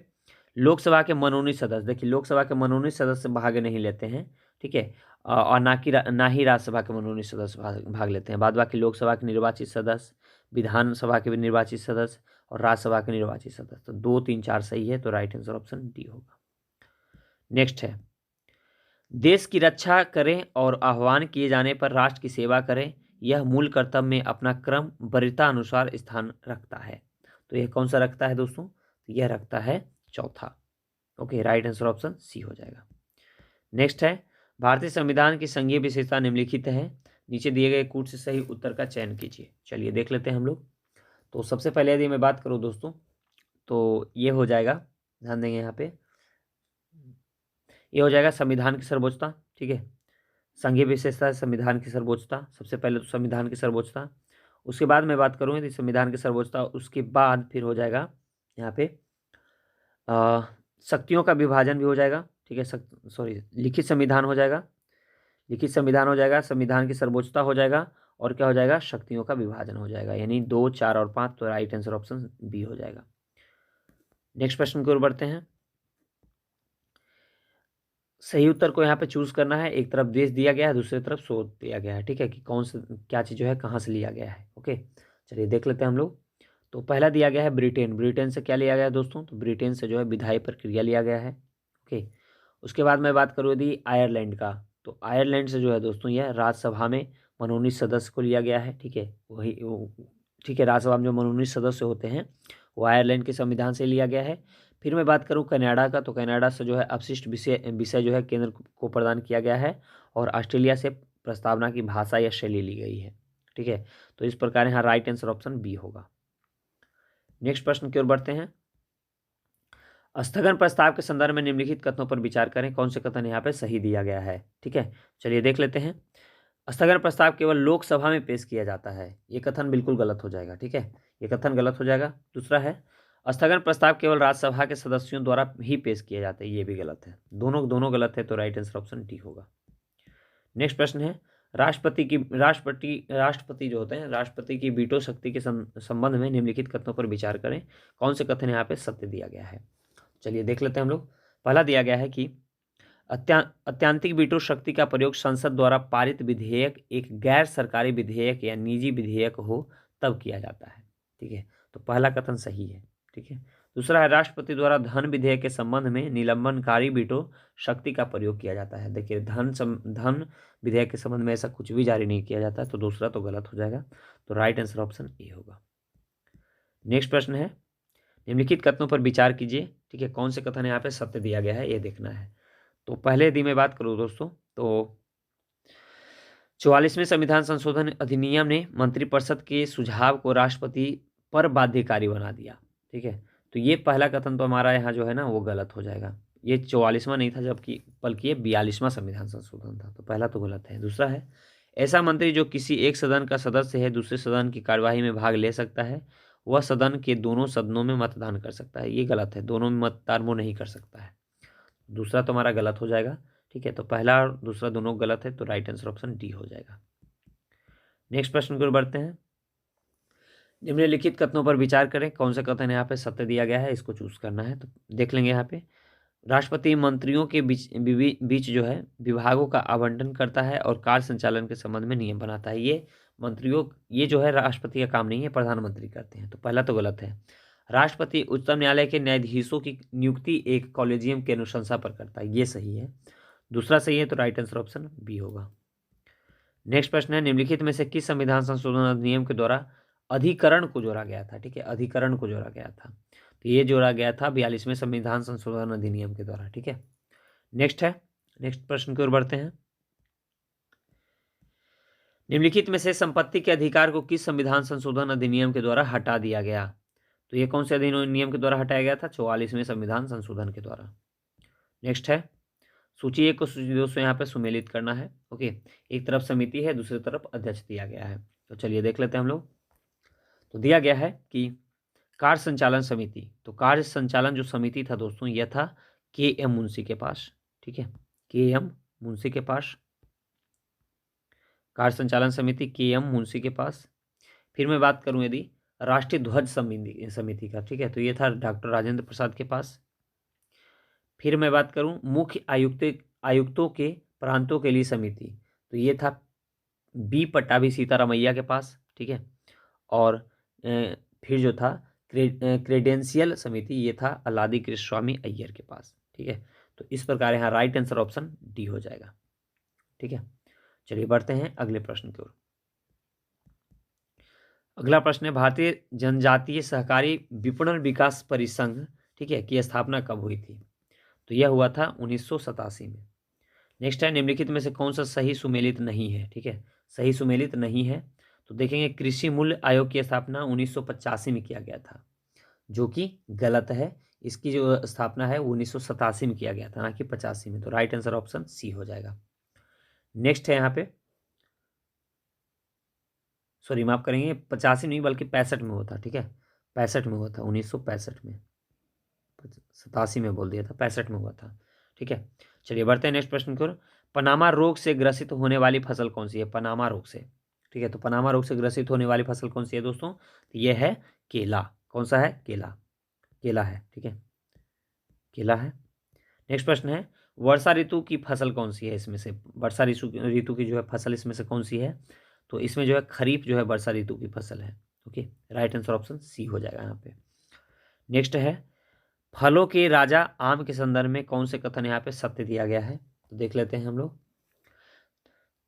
लोकसभा के मनोनीत सदस्य, देखिए लोकसभा के मनोनीत सदस्य भाग नहीं लेते हैं। ठीक है, और ना ही राज्यसभा के मनोनीत सदस्य भाग लेते हैं। बाद बाकी लोकसभा के निर्वाचित सदस्य, विधानसभा के भी निर्वाचित सदस्य और राज्यसभा के निर्वाचित सदस्य, तो 2 3 4 सही है, तो राइट आंसर ऑप्शन डी होगा। नेक्स्ट है, देश की रक्षा करें और आह्वान किए जाने पर राष्ट्र की सेवा करें, यह मूल कर्तव्य में अपना क्रम वरीयता अनुसार स्थान रखता है। तो यह कौन सा रखता है दोस्तों, तो यह रखता है चौथा। Okay, right answer option C हो जाएगा। नेक्स्ट है, भारतीय संविधान की संघीय विशेषता निम्नलिखित है, नीचे दिए गए कूट से सही उत्तर का चयन कीजिए। चलिए देख लेते हैं हम लोग। तो सबसे पहले यदि मैं बात करूं दोस्तों, तो ये हो जाएगा, ध्यान देंगे यहाँ पे, ये हो जाएगा संविधान की सर्वोच्चता। ठीक है, संघीय विशेषता है संविधान की सर्वोच्चता। सबसे पहले तो संविधान की सर्वोच्चता, उसके बाद मैं बात करूँ यदि संविधान की सर्वोच्चता, उसके बाद फिर हो जाएगा यहाँ पे शक्तियों का विभाजन भी हो जाएगा। ठीक है, सॉरी, लिखित संविधान हो जाएगा, लिखित संविधान हो जाएगा, संविधान की सर्वोच्चता हो जाएगा, और क्या हो जाएगा, शक्तियों का विभाजन हो जाएगा, यानी 2, 4 और 5। तो राइट आंसर ऑप्शन बी हो जाएगा। नेक्स्ट प्रश्न की ओर बढ़ते हैं। सही उत्तर को यहाँ पे चूज करना है। एक तरफ देश दिया गया है, दूसरी तरफ शोध दिया गया है। ठीक है, कि कौन से क्या चीज़ जो है कहाँ से लिया गया है। ओके, चलिए देख लेते हैं हम लोग। तो पहला दिया गया है ब्रिटेन। ब्रिटेन से क्या लिया गया है दोस्तों, तो ब्रिटेन से जो है विधायी प्रक्रिया लिया गया है। ओके, उसके बाद मैं बात करूँ यदि आयरलैंड का, तो आयरलैंड से जो है दोस्तों यह राज्यसभा में मनोनीत सदस्य को लिया गया है। ठीक है, वही ठीक है, राज्यसभा में जो मनोनीत सदस्य होते हैं वो आयरलैंड के संविधान से लिया गया है। फिर मैं बात करूं कनाडा का, तो कनाडा से जो है अपशिष्ट विषय विषय जो है केंद्र को प्रदान किया गया है, और ऑस्ट्रेलिया से प्रस्तावना की भाषा या शैली ली गई है। ठीक है, तो इस प्रकार यहाँ राइट आंसर ऑप्शन बी होगा। नेक्स्ट प्रश्न की ओर बढ़ते हैं। स्थगन प्रस्ताव के संदर्भ में निम्नलिखित कथनों पर विचार करें, कौन से कथन यहाँ पे सही दिया गया है। ठीक है, चलिए देख लेते हैं। स्थगन प्रस्ताव केवल लोकसभा में पेश किया जाता है, ये कथन बिल्कुल गलत हो जाएगा। ठीक है, ये कथन गलत हो जाएगा। दूसरा है स्थगन प्रस्ताव केवल राज्यसभा के सदस्यों द्वारा ही पेश किए जाते हैं, ये भी गलत है। दोनों गलत है, तो राइट आंसर ऑप्शन डी होगा। नेक्स्ट प्रश्न है राष्ट्रपति जो होते हैं, राष्ट्रपति की वीटो शक्ति के संबंध में निम्नलिखित कथनों पर विचार करें, कौन से कथन यहाँ पे सत्य दिया गया है। चलिए देख लेते हैं हम लोग। पहला दिया गया है कि अत्यंतिक वीटो शक्ति का प्रयोग संसद द्वारा पारित विधेयक एक गैर सरकारी विधेयक या निजी विधेयक हो तब किया जाता है। ठीक है, तो पहला कथन सही है। ठीक है, दूसरा है राष्ट्रपति द्वारा धन विधेयक के संबंध में निलंबनकारी वीटो शक्ति का प्रयोग किया जाता है। देखिए, धन विधेयक के संबंध में ऐसा कुछ भी जारी नहीं किया जाता है, तो दूसरा तो गलत हो जाएगा, तो राइट आंसर ऑप्शन ए होगा। नेक्स्ट प्रश्न है निम्नलिखित कथनों पर विचार कीजिए। ठीक है, कौन से कथन यहाँ पे सत्य दिया गया है, ये देखना है। तो पहले यदि मैं बात करूँ दोस्तों, तो 44वें संविधान संशोधन अधिनियम ने मंत्रिपरिषद के सुझाव को राष्ट्रपति पर बाध्यकारी बना दिया। ठीक है, तो ये पहला कथन तो हमारा यहाँ जो है ना वो गलत हो जाएगा। ये 44वां नहीं था, जबकि बल्कि ये 42वां संविधान संशोधन था, तो पहला तो गलत है। दूसरा है ऐसा मंत्री जो किसी एक सदन का सदस्य है दूसरे सदन की कार्यवाही में भाग ले सकता है, वह सदन के दोनों सदनों में मतदान कर सकता है। ये गलत है, दोनों में मतदान वो नहीं कर सकता है। दूसरा तो हमारा गलत हो जाएगा। ठीक है, तो पहला और दूसरा दोनों गलत है, तो राइट आंसर ऑप्शन डी हो जाएगा। नेक्स्ट प्रश्न की ओर बढ़ते हैं। निम्नलिखित कथनों पर विचार करें, कौन सा कथन यहाँ पे सत्य दिया गया है, इसको चूज करना है। तो देख लेंगे यहाँ पे। राष्ट्रपति मंत्रियों के बीच जो है विभागों का आवंटन करता है और कार्य संचालन के संबंध में नियम बनाता है। ये जो है राष्ट्रपति का काम नहीं है, प्रधानमंत्री करते हैं, तो पहला तो गलत है। राष्ट्रपति उच्चतम न्यायालय के न्यायाधीशों की नियुक्ति एक कॉलेजियम के अनुशंसा पर करता है, ये सही है। दूसरा सही है, तो राइट आंसर ऑप्शन बी होगा। नेक्स्ट प्रश्न है निम्नलिखित में से किस संविधान संशोधन अधिनियम के द्वारा अधिकरण को जोड़ा गया था। ठीक है, अधिकरण को जोड़ा गया था, तो ये जोड़ा गया था 42वें संविधान संशोधन अधिनियम के द्वारा। ठीक है, नेक्स्ट प्रश्न की ओर बढ़ते हैं। निम्नलिखित में से संपत्ति के अधिकार को किस संविधान संशोधन अधिनियम के द्वारा हटा दिया गया, तो ये कौन से अधिनियम के द्वारा हटाया गया था, 44वें संविधान संशोधन के द्वारा। नेक्स्ट है सूची 1 को सूची 2 से यहाँ पे सुमेलित करना है। ओके, एक तरफ समिति है, दूसरी तरफ अध्यक्ष दिया गया है, तो चलिए देख लेते हैं हम लोग। तो दिया गया है कि कार्य संचालन समिति, तो कार्य संचालन जो समिति था दोस्तों यह था KM मुंशी के पास। ठीक है, KM मुंशी के पास कार्य संचालन समिति KM मुंशी के पास। फिर मैं बात करूं यदि राष्ट्रीय ध्वज समिति का, ठीक है, तो ये था डॉक्टर राजेंद्र प्रसाद के पास। फिर मैं बात करूं मुख्य आयुक्तों के प्रांतों के लिए समिति, तो ये था B पट्टाभी सीतारामैया के पास। ठीक है, और फिर जो था क्रेडेंशियल समिति, ये था अलादी कृष्ण स्वामी अय्यर के पास। ठीक है, तो इस प्रकार यहाँ राइट आंसर ऑप्शन डी हो जाएगा। ठीक है, चलिए बढ़ते हैं अगले प्रश्न की ओर। अगला प्रश्न है भारतीय जनजातीय सहकारी विपणन विकास परिसंघ, ठीक है, की स्थापना कब हुई थी, तो यह हुआ था 1987 में। नेक्स्ट है निम्नलिखित में से कौन सा सही सुमेलित नहीं है, ठीक है, सही सुमेलित नहीं है। तो देखेंगे कृषि मूल्य आयोग की स्थापना 1985 में किया गया था, जो कि गलत है। इसकी जो स्थापना है वो 1987 में किया गया था, ना कि 85 में। तो राइट आंसर ऑप्शन सी हो जाएगा। नेक्स्ट है यहाँ पे, सॉरी माफ करेंगे, 85 नहीं बल्कि 65 में हुआ था, ठीक है, 65 में हुआ था, 1965 में, 87 में बोल दिया था, 65 में हुआ था, ठीक है। चलिए बढ़ते हैं नेक्स्ट प्रश्न की ओर। पनामा रोग से ग्रसित होने वाली फसल कौन सी है? पनामा रोग से, ठीक है, तो पनामा रोग से ग्रसित होने वाली फसल कौन सी है दोस्तों? तो ये है केला। कौन सा है? केला, केला है, ठीक है, केला है। नेक्स्ट प्रश्न है वर्षा ऋतु की फसल कौन सी है? इसमें से वर्षा ऋतु की जो है फसल इसमें से कौन सी है? तो इसमें जो है खरीफ जो है वर्षा ऋतु की फसल है। Okay, right answer option C हो जाएगा यहाँ पे। नेक्स्ट है फलों के राजा आम के संदर्भ में कौन से कथन यहाँ पे सत्य दिया गया है? तो देख लेते हैं हम लोग।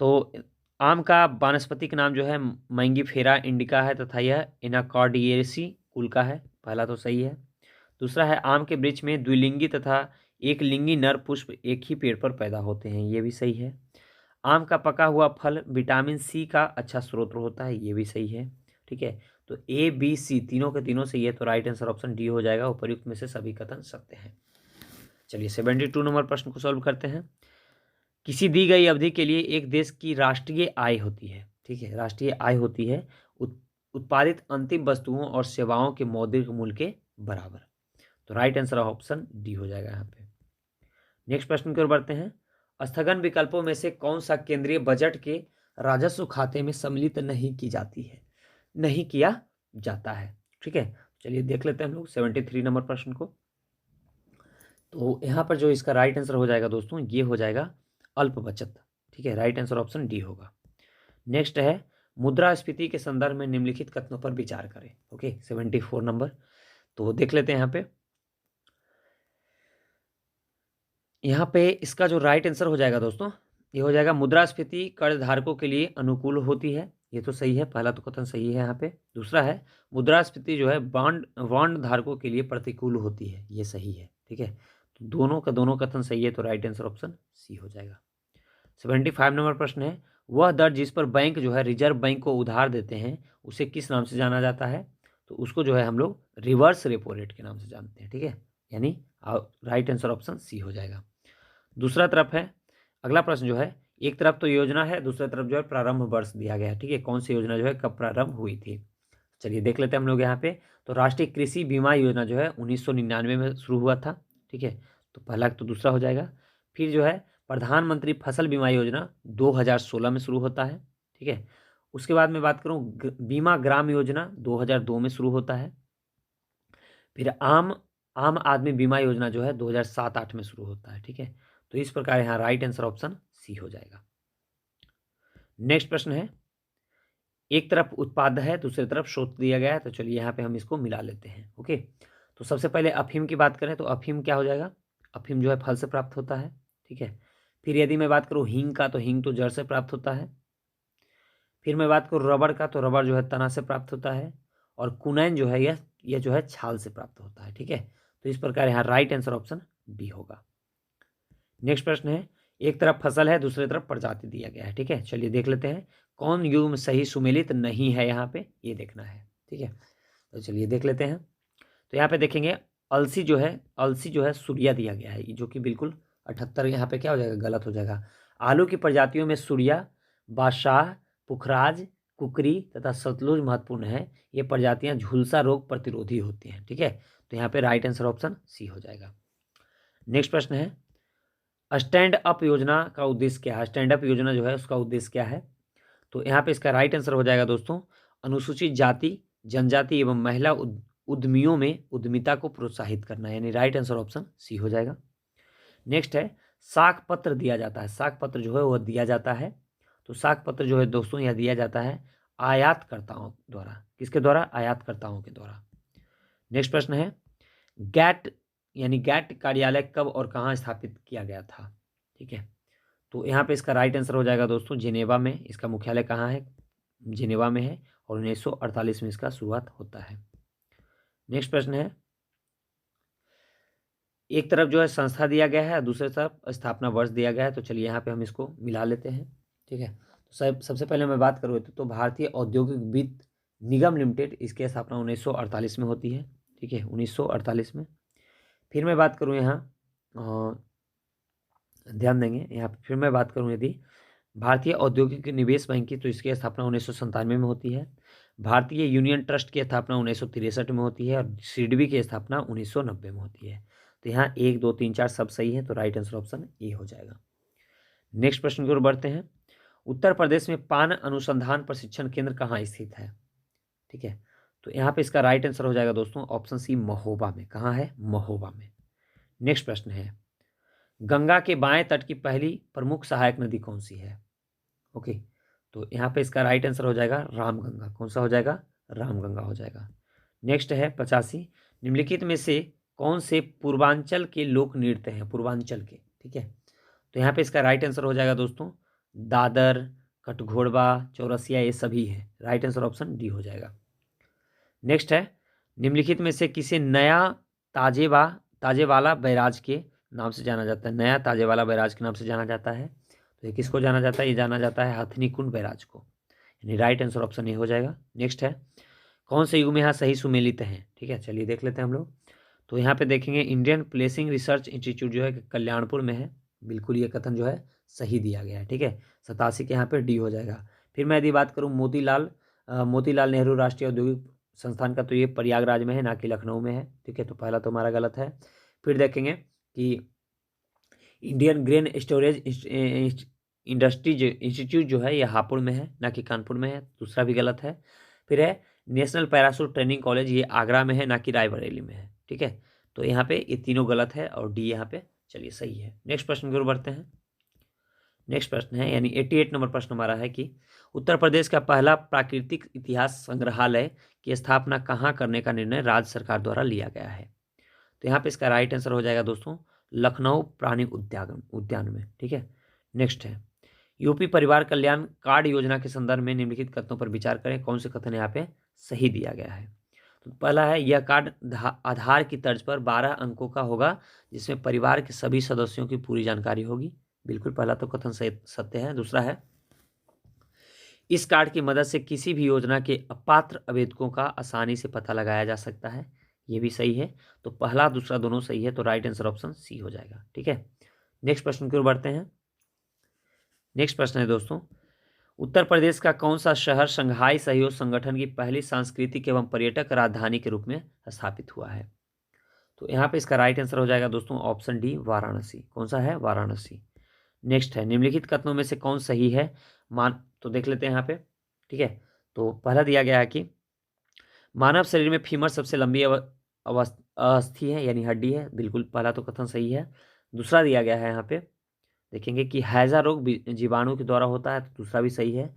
तो आम का वानस्पतिक नाम जो है मैंगीफेरा इंडिका है तथा यह इनाकॉर्डियेसी कुल का है। पहला तो सही है। दूसरा है आम के वृक्ष में द्विलिंगी तथा एक लिंगी नर पुष्प एक ही पेड़ पर पैदा होते हैं। ये भी सही है। आम का पका हुआ फल विटामिन सी का अच्छा स्रोत होता है। ये भी सही है, ठीक है। तो ए बी सी तीनों के तीनों सही है। तो राइट आंसर ऑप्शन डी हो जाएगा। उपर्युक्त में से सभी कथन सत्य हैं। चलिए 72 नंबर प्रश्न को सॉल्व करते हैं। किसी दी गई अवधि के लिए एक देश की राष्ट्रीय आय होती है, ठीक है, राष्ट्रीय आय होती है उत्पादित अंतिम वस्तुओं और सेवाओं के मौद्रिक मूल्य के बराबर। तो राइट आंसर ऑप्शन डी हो जाएगा यहाँ पे। नेक्स्ट प्रश्न की ओर बढ़ते हैं। स्थगन विकल्पों में से कौन सा केंद्रीय बजट के राजस्व खाते में सम्मिलित नहीं की जाती है, नहीं किया जाता है, ठीक है। चलिए देख लेते हैं हम लोग 73 नंबर प्रश्न को। तो यहाँ पर जो इसका राइट आंसर हो जाएगा दोस्तों, ये हो जाएगा अल्प बचत, ठीक है, राइट आंसर ऑप्शन डी होगा। नेक्स्ट है मुद्रास्फीति के संदर्भ में निम्नलिखित कथनों पर विचार करें। Okay, 74 number. तो देख लेते हैं यहाँ पे इसका जो राइट आंसर हो जाएगा दोस्तों, ये हो जाएगा मुद्रास्फीति कर धारकों के लिए अनुकूल होती है। ये तो सही है, पहला तो कथन सही है यहाँ पे। दूसरा है मुद्रास्फीति जो है बॉन्ड धारकों के लिए प्रतिकूल होती है। ये सही है, ठीक है। तो दोनों का दोनों कथन सही है। तो राइट आंसर ऑप्शन सी हो जाएगा। 75 नंबर प्रश्न है वह दर जिस पर बैंक जो है रिजर्व बैंक को उधार देते हैं उसे किस नाम से जाना जाता है? तो उसको जो है हम लोग रिवर्स रेपो रेट के नाम से जानते हैं, ठीक है, यानी राइट आंसर ऑप्शन सी हो जाएगा। दूसरा तरफ है, अगला प्रश्न जो है एक तरफ तो योजना है, दूसरी तरफ जो है प्रारंभ वर्ष दिया गया है, ठीक है, कौन सी योजना जो है कब प्रारंभ हुई थी? चलिए देख लेते हैं हम लोग यहाँ पे। तो राष्ट्रीय कृषि बीमा योजना जो है 1999 में शुरू हुआ था, ठीक है, तो पहला तो दूसरा हो जाएगा। फिर जो है प्रधानमंत्री फसल बीमा योजना 2016 में शुरू होता है, ठीक है। उसके बाद मैं बात करूँ बीमा ग्राम योजना 2002 में शुरू होता है। फिर आम आदमी बीमा योजना जो है 2007-8 में शुरू होता है, ठीक है। तो इस प्रकार यहाँ राइट आंसर ऑप्शन सी हो जाएगा। नेक्स्ट प्रश्न है एक तरफ उत्पाद है दूसरी तरफ स्रोत दिया गया है। तो चलिए यहाँ पे हम इसको मिला लेते हैं। ओके, तो सबसे पहले अफीम की बात करें तो अफीम क्या हो जाएगा? अफीम जो है फल से प्राप्त होता है, ठीक है। फिर यदि मैं बात करूँ हींग का तो हींग तो जड़ से प्राप्त होता है। फिर मैं बात करूँ रबड़ का तो रबड़ जो है तना से प्राप्त होता है। और कुनैन जो है यह जो है छाल से प्राप्त होता है, ठीक है। तो इस प्रकार यहाँ राइट आंसर ऑप्शन बी होगा। नेक्स्ट प्रश्न है एक तरफ फसल है दूसरी तरफ प्रजाति दिया गया है, ठीक है। चलिए देख लेते हैं कौन युग्म सही सुमेलित नहीं है, यहाँ पे ये देखना है, ठीक है। तो चलिए देख लेते हैं। तो यहाँ पे देखेंगे अलसी जो है सूर्या दिया गया है, जो कि बिल्कुल 78 यहाँ पे क्या हो जाएगा? गलत हो जाएगा। आलू की प्रजातियों में सूर्या, बादशाह, पुखराज, कुकरी तथा सतलुज महत्वपूर्ण है। ये प्रजातियां झुलसा रोग प्रतिरोधी होती हैं, ठीक है। तो यहाँ पे राइट आंसर ऑप्शन सी हो जाएगा। नेक्स्ट प्रश्न है स्टैंड अप योजना का उद्देश्य क्या है? स्टैंड अप योजना जो है उसका उद्देश्य क्या है? तो यहाँ पे इसका राइट आंसर हो जाएगा दोस्तों अनुसूचित जाति, जनजाति एवं महिला उद्यमियों में उद्यमिता को प्रोत्साहित करना, यानी राइट आंसर ऑप्शन सी हो जाएगा। नेक्स्ट है साख पत्र दिया जाता है। साख पत्र जो है वह दिया जाता है। तो साख पत्र जो है दोस्तों यह दिया जाता है आयातकर्ताओं द्वारा। किसके द्वारा? आयातकर्ताओं के द्वारा। नेक्स्ट प्रश्न है गैट यानी गैट कार्यालय कब और कहाँ स्थापित किया गया था, ठीक है। तो यहाँ पे इसका राइट आंसर हो जाएगा दोस्तों जिनेवा में। इसका मुख्यालय कहाँ है? जिनेवा में है और 1948 में इसका शुरुआत होता है। नेक्स्ट प्रश्न है एक तरफ जो है संस्था दिया गया है, दूसरी तरफ स्थापना वर्ष दिया गया है। तो चलिए यहाँ पे हम इसको मिला लेते हैं। ठीक है, तो सबसे पहले मैं बात करूँ तो भारतीय औद्योगिक वित्त निगम लिमिटेड, इसकी स्थापना 1948 में होती है। ठीक है, 1948 में। फिर मैं बात करूँ यहाँ, ध्यान देंगे यहाँ पे, फिर मैं बात करूँ यदि भारतीय औद्योगिक निवेश बैंक की, तो इसकी स्थापना 1997 में होती है। भारतीय यूनियन ट्रस्ट की स्थापना 1963 में होती है, और सिडबी की स्थापना 1990 में होती है। तो यहाँ 1 2 3 4 सब सही है, तो राइट आंसर ऑप्शन ए हो जाएगा। नेक्स्ट प्रश्न की ओर बढ़ते हैं। उत्तर प्रदेश में पान अनुसंधान प्रशिक्षण केंद्र कहाँ स्थित है? ठीक है, तो यहाँ पे इसका राइट आंसर हो जाएगा दोस्तों ऑप्शन सी, महोबा में। कहाँ है? महोबा में। नेक्स्ट प्रश्न है, गंगा के बाएं तट की पहली प्रमुख सहायक नदी कौन सी है? ओके, तो यहाँ पे इसका राइट आंसर हो जाएगा रामगंगा। कौन सा हो जाएगा? रामगंगा हो जाएगा। नेक्स्ट है 85, निम्नलिखित में से कौन से पूर्वांचल के लोक नृत्य हैं? पूर्वांचल के, ठीक है, तो यहाँ पे इसका राइट आंसर हो जाएगा दोस्तों दादर, कटघोड़वा, चौरसिया, ये सभी है। राइट आंसर ऑप्शन डी हो जाएगा। नेक्स्ट है, निम्नलिखित में से किसे नया ताजेवाला बैराज के नाम से जाना जाता है? नया ताजेवाला बैराज के नाम से जाना जाता है। तो ये किसको जाना जाता है? ये जाना जाता है हथनी कुंड बैराज को, यानी राइट आंसर ऑप्शन ए हो जाएगा। नेक्स्ट है, कौन से युग में यहाँ सही सुमेलित हैं? ठीक है, चलिए देख लेते हैं हम लोग। तो यहाँ पे देखेंगे इंडियन प्लेसिंग रिसर्च इंस्टीट्यूट जो है कल्याणपुर में है। बिल्कुल ये कथन जो है सही दिया गया है। ठीक है, 87 के यहाँ पे डी हो जाएगा। फिर मैं यदि बात करूँ मोतीलाल नेहरू राष्ट्रीय औद्योगिक संस्थान का, तो ये प्रयागराज में है, ना कि लखनऊ में है। ठीक है, तो पहला तो हमारा गलत है। फिर देखेंगे कि Indian grain storage industries institute जो है ये हापुड़ में है, ना कि कानपुर में है। दूसरा भी गलत है। फिर है नेशनल पैराशूट ट्रेनिंग कॉलेज, ये आगरा में है, ना कि रायबरेली में है। ठीक है, तो यहाँ पे ये तीनों गलत है, और डी यहाँ पे चलिए सही है। नेक्स्ट प्रश्न की ओर बढ़ते हैं। नेक्स्ट प्रश्न है, यानी 88 नंबर प्रश्न हमारा है कि उत्तर प्रदेश का पहला प्राकृतिक इतिहास संग्रहालय की स्थापना कहाँ करने का निर्णय राज्य सरकार द्वारा लिया गया है? तो यहाँ पे इसका राइट आंसर हो जाएगा दोस्तों लखनऊ प्राणी उद्यान में। ठीक है, नेक्स्ट है, यूपी परिवार कल्याण कार्ड योजना के संदर्भ में निम्नलिखित कथनों पर विचार करें। कौन से कथन यहाँ पे सही दिया गया है? तो पहला है, यह कार्ड आधार की तर्ज पर 12 अंकों का होगा, जिसमें परिवार के सभी सदस्यों की पूरी जानकारी होगी। बिल्कुल पहला तो कथन सत्य है। दूसरा है, इस कार्ड की मदद से किसी भी योजना के अपात्र आवेदकों का आसानी से पता लगाया जा सकता है। ये भी सही है। तो पहला दूसरा दोनों सही है, तो राइट आंसर ऑप्शन सी हो जाएगा। ठीक है, नेक्स्ट प्रश्न की ओर बढ़ते हैं। नेक्स्ट प्रश्न है दोस्तों, उत्तर प्रदेश का कौन सा शहर शंघाई सहयोग संगठन की पहली सांस्कृतिक एवं पर्यटक राजधानी के रूप में स्थापित हुआ है? तो यहाँ पे इसका राइट आंसर हो जाएगा दोस्तों ऑप्शन डी, वाराणसी। कौन सा है? वाराणसी। नेक्स्ट है, निम्नलिखित कथनों में से कौन सही है? तो देख लेते हैं यहाँ पे। ठीक है, तो पहला दिया गया है कि मानव शरीर में फीमर सबसे लंबी अस्थि है, यानी हड्डी है। बिल्कुल पहला तो कथन सही है। दूसरा दिया गया है यहाँ पे, देखेंगे कि हैजा रोग जीवाणु के द्वारा होता है, तो दूसरा भी सही है।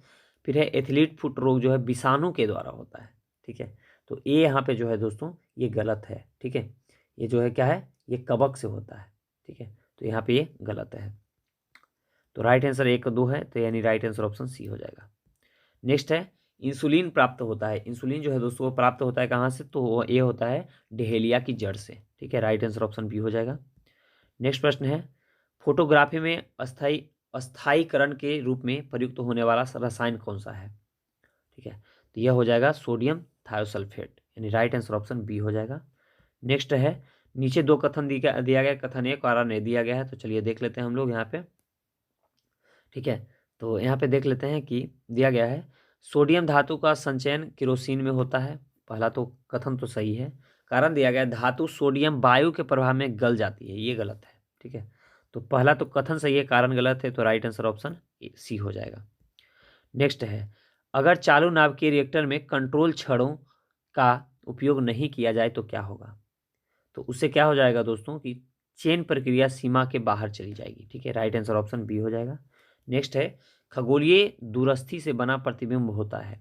फिर है एथलीट फुट रोग जो है विषाणु के द्वारा होता है। ठीक है, तो ये यहाँ पे जो है दोस्तों ये गलत है। ठीक है, ये जो है क्या है? ये कवक से होता है। ठीक है, तो यहाँ पे ये गलत है। तो राइट आंसर 1 और 2 है, तो यानी राइट आंसर ऑप्शन सी हो जाएगा। नेक्स्ट है, इंसुलिन प्राप्त होता है। इंसुलिन जो है दोस्तों वो प्राप्त होता है कहाँ से? तो वो ये होता है डहेलिया की जड़ से। ठीक है, राइट आंसर ऑप्शन बी हो जाएगा। नेक्स्ट प्रश्न है, फोटोग्राफी में अस्थायीकरण के रूप में प्रयुक्त होने वाला रसायन कौन सा है? ठीक है, तो यह हो जाएगा सोडियम थायोसल्फेट, यानी राइट आंसर ऑप्शन बी हो जाएगा। नेक्स्ट है, नीचे दो कथन दिया गया, कथन एक और नहीं दिया गया है, तो चलिए देख लेते हैं हम लोग यहाँ पे। ठीक है, तो यहाँ पे देख लेते हैं कि दिया गया है सोडियम धातु का संचयन केरोसिन में होता है। पहला तो कथन तो सही है। कारण दिया गया धातु सोडियम वायु के प्रभाव में गल जाती है, ये गलत है। ठीक है, तो पहला तो कथन सही है, कारण गलत है, तो राइट आंसर ऑप्शन सी हो जाएगा। नेक्स्ट है, अगर चालू नाभिकीय रिएक्टर में कंट्रोल छड़ों का उपयोग नहीं किया जाए तो क्या होगा? तो उससे क्या हो जाएगा दोस्तों कि चेन प्रक्रिया सीमा के बाहर चली जाएगी। ठीक है, राइट आंसर ऑप्शन बी हो जाएगा। नेक्स्ट है, खगोलीय दूरस्थी से बना प्रतिबिंब होता है,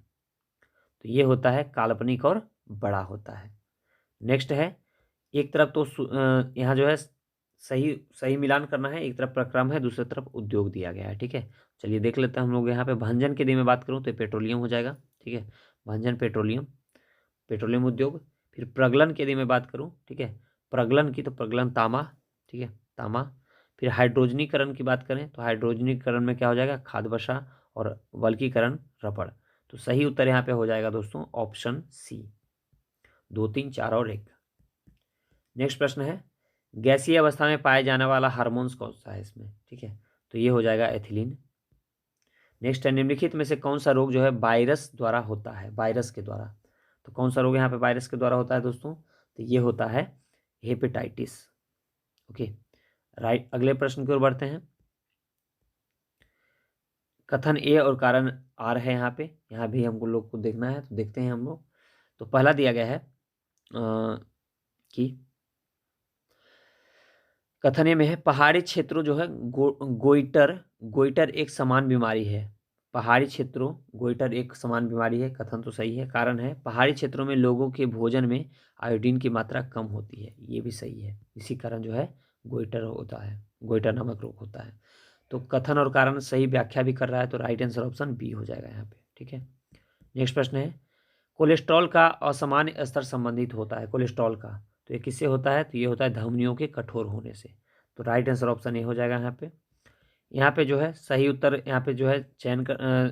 तो ये होता है काल्पनिक और बड़ा होता है। नेक्स्ट है, एक तरफ तो यहाँ जो है सही सही मिलान करना है, एक तरफ प्रक्रम है, दूसरी तरफ उद्योग दिया गया है। ठीक है, चलिए देख लेते हैं हम लोग यहाँ पे। भंजन के यदि मैं बात करूँ तो पेट्रोलियम हो जाएगा। ठीक है, भंजन पेट्रोलियम उद्योग। फिर प्रगलन की यदि मैं बात करूँ, ठीक है, प्रगलन की तो प्रगलन तामा, ठीक है, तामा। फिर हाइड्रोजनीकरण की बात करें तो हाइड्रोजनीकरण में क्या हो जाएगा, खाद वसा, और वल्कीकरण रबड़। तो सही उत्तर यहाँ पे हो जाएगा दोस्तों ऑप्शन सी, 2, 3, 4 और 1। नेक्स्ट प्रश्न है, गैसीय अवस्था में पाए जाने वाला हार्मोन्स कौन सा है इसमें, ठीक है, तो ये हो जाएगा एथिलीन। नेक्स्ट है, निम्नलिखित में से कौन सा रोग जो है वायरस द्वारा होता है, वायरस के द्वारा। तो कौन सा रोग यहाँ पे वायरस के द्वारा होता है दोस्तों, तो ये होता है हेपेटाइटिस। Okay, right. अगले प्रश्न की ओर बढ़ते हैं। कथन ए और कारण आर है यहाँ पे, यहाँ भी हमको लोग को देखना है, तो देखते हैं हम लोग। तो पहला दिया गया है कि कथन ए में है, पहाड़ी क्षेत्रों जो है गोइटर एक समान बीमारी है। पहाड़ी क्षेत्रों गोइटर एक समान बीमारी है, कथन तो सही है। कारण है, पहाड़ी क्षेत्रों में लोगों के भोजन में आयोडीन की मात्रा कम होती है, ये भी सही है। इसी कारण जो है गोइटर होता है, गोइटर नामक रोग होता है। तो कथन और कारण सही व्याख्या भी कर रहा है, तो राइट आंसर ऑप्शन बी हो जाएगा यहाँ पे, ठीक है। नेक्स्ट प्रश्न है, कोलेस्ट्रॉल का असामान्य स्तर संबंधित होता है, कोलेस्ट्रॉल का, तो ये किससे होता है, तो ये होता है धमनियों के कठोर होने से। तो राइट आंसर ऑप्शन ए हो जाएगा यहाँ पे। यहाँ पे जो है सही उत्तर, यहाँ पे जो है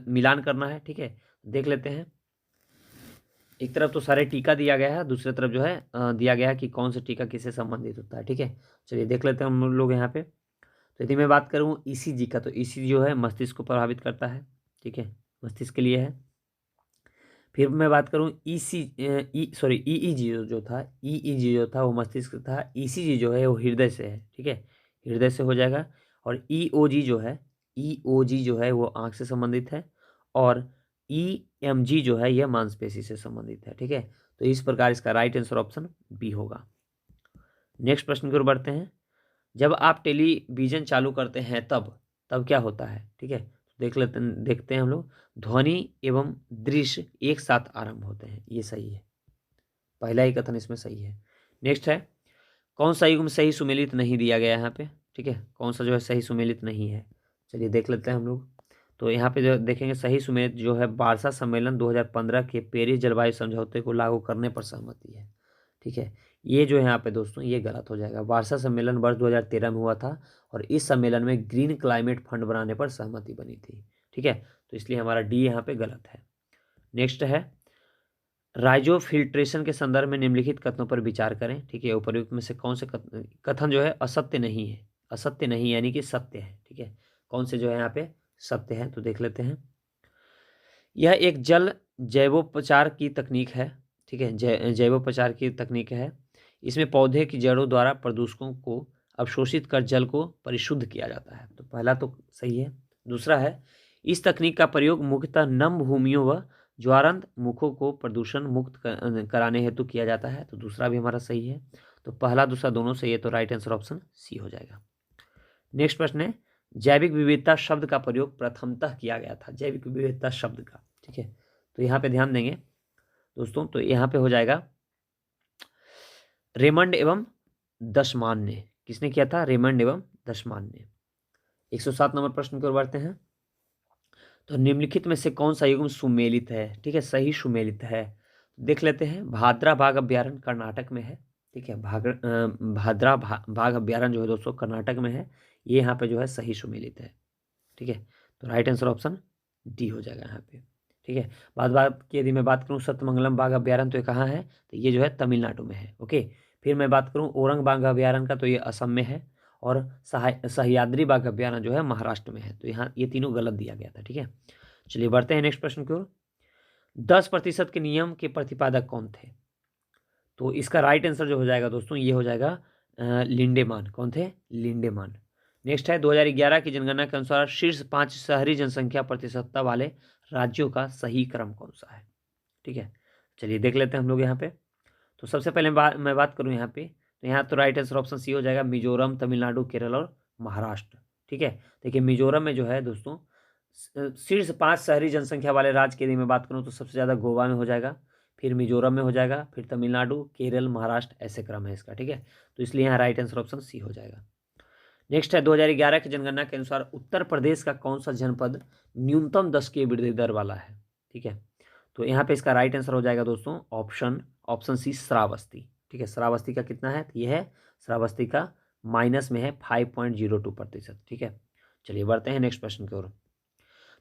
मिलान करना है, ठीक है। देख लेते हैं, एक तरफ तो सारे टीका दिया गया है, दूसरी तरफ जो है दिया गया है कि कौन सा टीका किससे संबंधित होता है, ठीक है। चलिए देख लेते हैं हम लोग यहाँ पे। तो यदि मैं बात करूँ ईसीजी का, तो ईसीजी जो है मस्तिष्क को प्रभावित करता है, ठीक है, मस्तिष्क के लिए है। फिर मैं बात करूँ ईईजी जो था वो मस्तिष्क था, ईसीजी जो है वो हृदय से है, ठीक है, हृदय से हो जाएगा। और ईओजी जो है वो आँख से संबंधित है, और ईएमजी जो है यह मांसपेशी से संबंधित है, ठीक है। तो इस प्रकार इसका राइट आंसर ऑप्शन बी होगा। नेक्स्ट प्रश्न की ओर बढ़ते हैं। जब आप टेलीविजन चालू करते हैं तब क्या होता है, ठीक है, देखते हैं हम लोग। ध्वनि एवं दृश्य एक साथ आरंभ होते हैं, ये सही है, पहला ही कथन इसमें सही है। नेक्स्ट है, कौन सा युग्म सही सुमेलित नहीं दिया गया यहाँ पे, ठीक है, कौन सा जो है सही सुमेलित नहीं है, चलिए देख लेते हैं हम लोग। तो यहाँ पे जो देखेंगे सही सुमेलित जो है, वार्षा सम्मेलन 2015 के पेरिस जलवायु समझौते को लागू करने पर सहमति है, ठीक है। ये जो है यहाँ पे दोस्तों ये गलत हो जाएगा। वार्षा सम्मेलन वर्ष 2013 में हुआ था, और इस सम्मेलन में ग्रीन क्लाइमेट फंड बनाने पर सहमति बनी थी, ठीक है। तो इसलिए हमारा डी यहाँ पे गलत है। नेक्स्ट है, राइजो फिल्ट्रेशन के संदर्भ में निम्नलिखित कथनों पर विचार करें, ठीक है। उपयुक्त में से कौन से कथन जो है असत्य नहीं है, असत्य नहीं यानी कि सत्य है, ठीक है। कौन से जो है यहाँ पे सत्य है, तो देख लेते हैं। यह एक जल जैवोपचार की तकनीक है, ठीक है, जैवोपचार की तकनीक है। इसमें पौधे की जड़ों द्वारा प्रदूषकों को अवशोषित कर जल को परिशुद्ध किया जाता है, तो पहला तो सही है। दूसरा है, इस तकनीक का प्रयोग मुख्यतः नम भूमियों व ज्वारंत मुखों को प्रदूषण मुक्त कराने हेतु किया जाता है, तो दूसरा भी हमारा सही है। तो पहला दूसरा दोनों सही है, तो राइट आंसर ऑप्शन सी हो जाएगा। नेक्स्ट प्रश्न है, जैविक विविधता शब्द का प्रयोग प्रथमतः किया गया था, जैविक विविधता शब्द का, ठीक है। तो यहाँ पे ध्यान देंगे दोस्तों, तो यहाँ पे हो जाएगा रेमंड एवं दशमान ने, किसने किया था, रेमंड एवं दशमान ने। 107 नंबर प्रश्न की ओर बढ़ते हैं। तो निम्नलिखित में से कौन सा युग्म सुमेलित है, ठीक है, सही सुमेलित है, देख लेते हैं। भाद्रा बाघ अभ्यारण्य कर्नाटक में है, ठीक है, भाद्रा बाघ अभ्यारण्य जो है दोस्तों कर्नाटक में है, ये यहाँ पे जो है सही सुमेलित है, ठीक है। तो राइट आंसर ऑप्शन डी हो जाएगा यहाँ पे, ठीक है। बात की यदि मैं बात करूँ सत्यमंगलम बाघ अभ्यारण्य, तो ये कहाँ है, तो ये जो है तमिलनाडु में है, ओके। फिर मैं बात करूँ औरंग बाघ अभ्यारण्य का, तो ये असम में है, और सह्याद्री बाघ अभ्यारण्य जो है महाराष्ट्र में है। तो यहाँ ये तीनों गलत दिया गया था, ठीक है। चलिए बढ़ते हैं नेक्स्ट प्रश्न की ओर। 10% के नियम के प्रतिपादक कौन थे, तो इसका राइट आंसर जो हो जाएगा दोस्तों ये हो जाएगा लिंडेमान। कौन थे, लिंडेमान। नेक्स्ट है, 2011 की जनगणना के अनुसार शीर्ष 5 शहरी जनसंख्या प्रतिशतता वाले राज्यों का सही क्रम कौन सा है, ठीक है। चलिए देख लेते हैं हम लोग यहाँ पे। तो सबसे पहले मैं बात करूँ यहाँ पे, तो यहाँ तो राइट आंसर ऑप्शन सी हो जाएगा, मिजोरम, तमिलनाडु, केरल और महाराष्ट्र, ठीक है। देखिए मिजोरम में जो है दोस्तों शीर्ष 5 शहरी जनसंख्या वाले राज्य की यदि मैं बात करूँ तो सबसे ज़्यादा गोवा में हो जाएगा, फिर मिजोरम में हो जाएगा, फिर तमिलनाडु, केरल, महाराष्ट्र, ऐसे क्रम है इसका, ठीक है। तो इसलिए यहाँ राइट आंसर ऑप्शन सी हो जाएगा। नेक्स्ट है, 2011 की जनगणना के अनुसार उत्तर प्रदेश का कौन सा जनपद न्यूनतम 10 की वृद्धि दर वाला है, ठीक है। तो यहाँ पे इसका राइट आंसर हो जाएगा दोस्तों ऑप्शन सी, श्रावस्ती, ठीक है। श्रावस्ती का कितना है, ये है श्रावस्ती का माइनस में है 5.02%। ठीक है, चलिए बढ़ते हैं नेक्स्ट प्रश्न की ओर।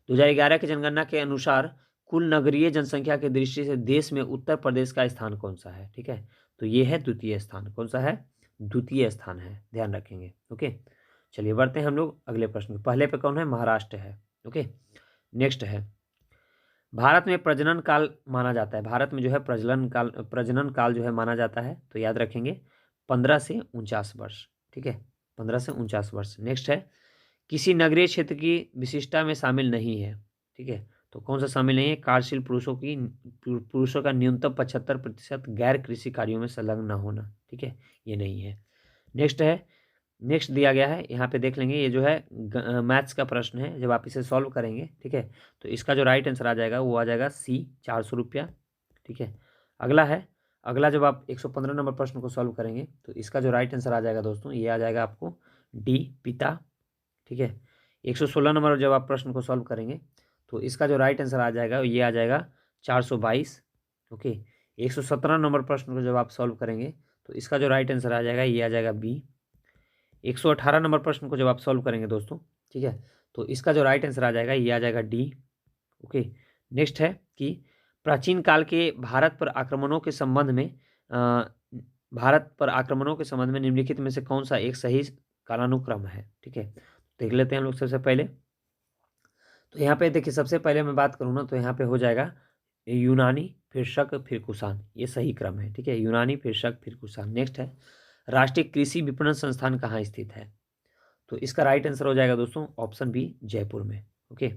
2011 की जनगणना के अनुसार कुल नगरीय जनसंख्या की दृष्टि से देश में उत्तर प्रदेश का स्थान कौन सा है। ठीक है, तो ये है द्वितीय स्थान। कौन सा है, द्वितीय स्थान है, ध्यान रखेंगे। ओके, चलिए बढ़ते हैं हम लोग अगले प्रश्न। पहले पे कौन है, महाराष्ट्र है। ओके, नेक्स्ट है, भारत में प्रजनन काल माना जाता है, भारत में जो है प्रजनन काल जो है माना जाता है, तो याद रखेंगे 15 से 49 वर्ष। ठीक है, 15 से 49 वर्ष। नेक्स्ट है, किसी नगरीय क्षेत्र की विशिष्टता में शामिल नहीं है। ठीक है, तो कौन सा शामिल नहीं है, कार्यशील पुरुषों का न्यूनतम 75% गैर कृषि कार्यों में संलग्न न होना। ठीक है, ये नहीं है। नेक्स्ट है, नेक्स्ट दिया गया है, यहाँ पे देख लेंगे, ये जो है मैथ्स का प्रश्न है, जब आप इसे सॉल्व करेंगे, ठीक है, तो इसका जो राइट आंसर आ जाएगा वो आ जाएगा सी, 400 रुपया। ठीक है, अगला है, अगला जब आप 115 नंबर प्रश्न को सॉल्व करेंगे तो इसका जो राइट आंसर आ जाएगा दोस्तों, ये आ जाएगा आपको डी, पिता। ठीक है, 116 नंबर जब आप प्रश्न को सॉल्व करेंगे तो इसका जो राइट आंसर आ जाएगा ये आ जाएगा 422। ओके, 117 नंबर प्रश्न को जब आप सॉल्व करेंगे तो इसका जो राइट आंसर आ जाएगा ये आ जाएगा बी। 118 नंबर प्रश्न को जब आप सॉल्व करेंगे दोस्तों, ठीक है, तो इसका जो राइट आंसर आ जाएगा ये आ जाएगा डी। ओके, नेक्स्ट है कि प्राचीन काल के भारत पर आक्रमणों के संबंध में निम्नलिखित में से कौन सा एक सही कालानुक्रम है। ठीक है, देख लेते हैं हम लोग सबसे पहले। तो यहाँ पे देखिए, सबसे पहले मैं बात करूँ ना तो यहाँ पे हो जाएगा यूनानी, फिर शक, फिर कुषाण, ये सही क्रम है। ठीक है, यूनानी, फिर शक, फिर कुषाण। नेक्स्ट है, राष्ट्रीय कृषि विपणन संस्थान कहाँ स्थित है, तो इसका राइट आंसर हो जाएगा दोस्तों ऑप्शन बी, जयपुर में। ओके,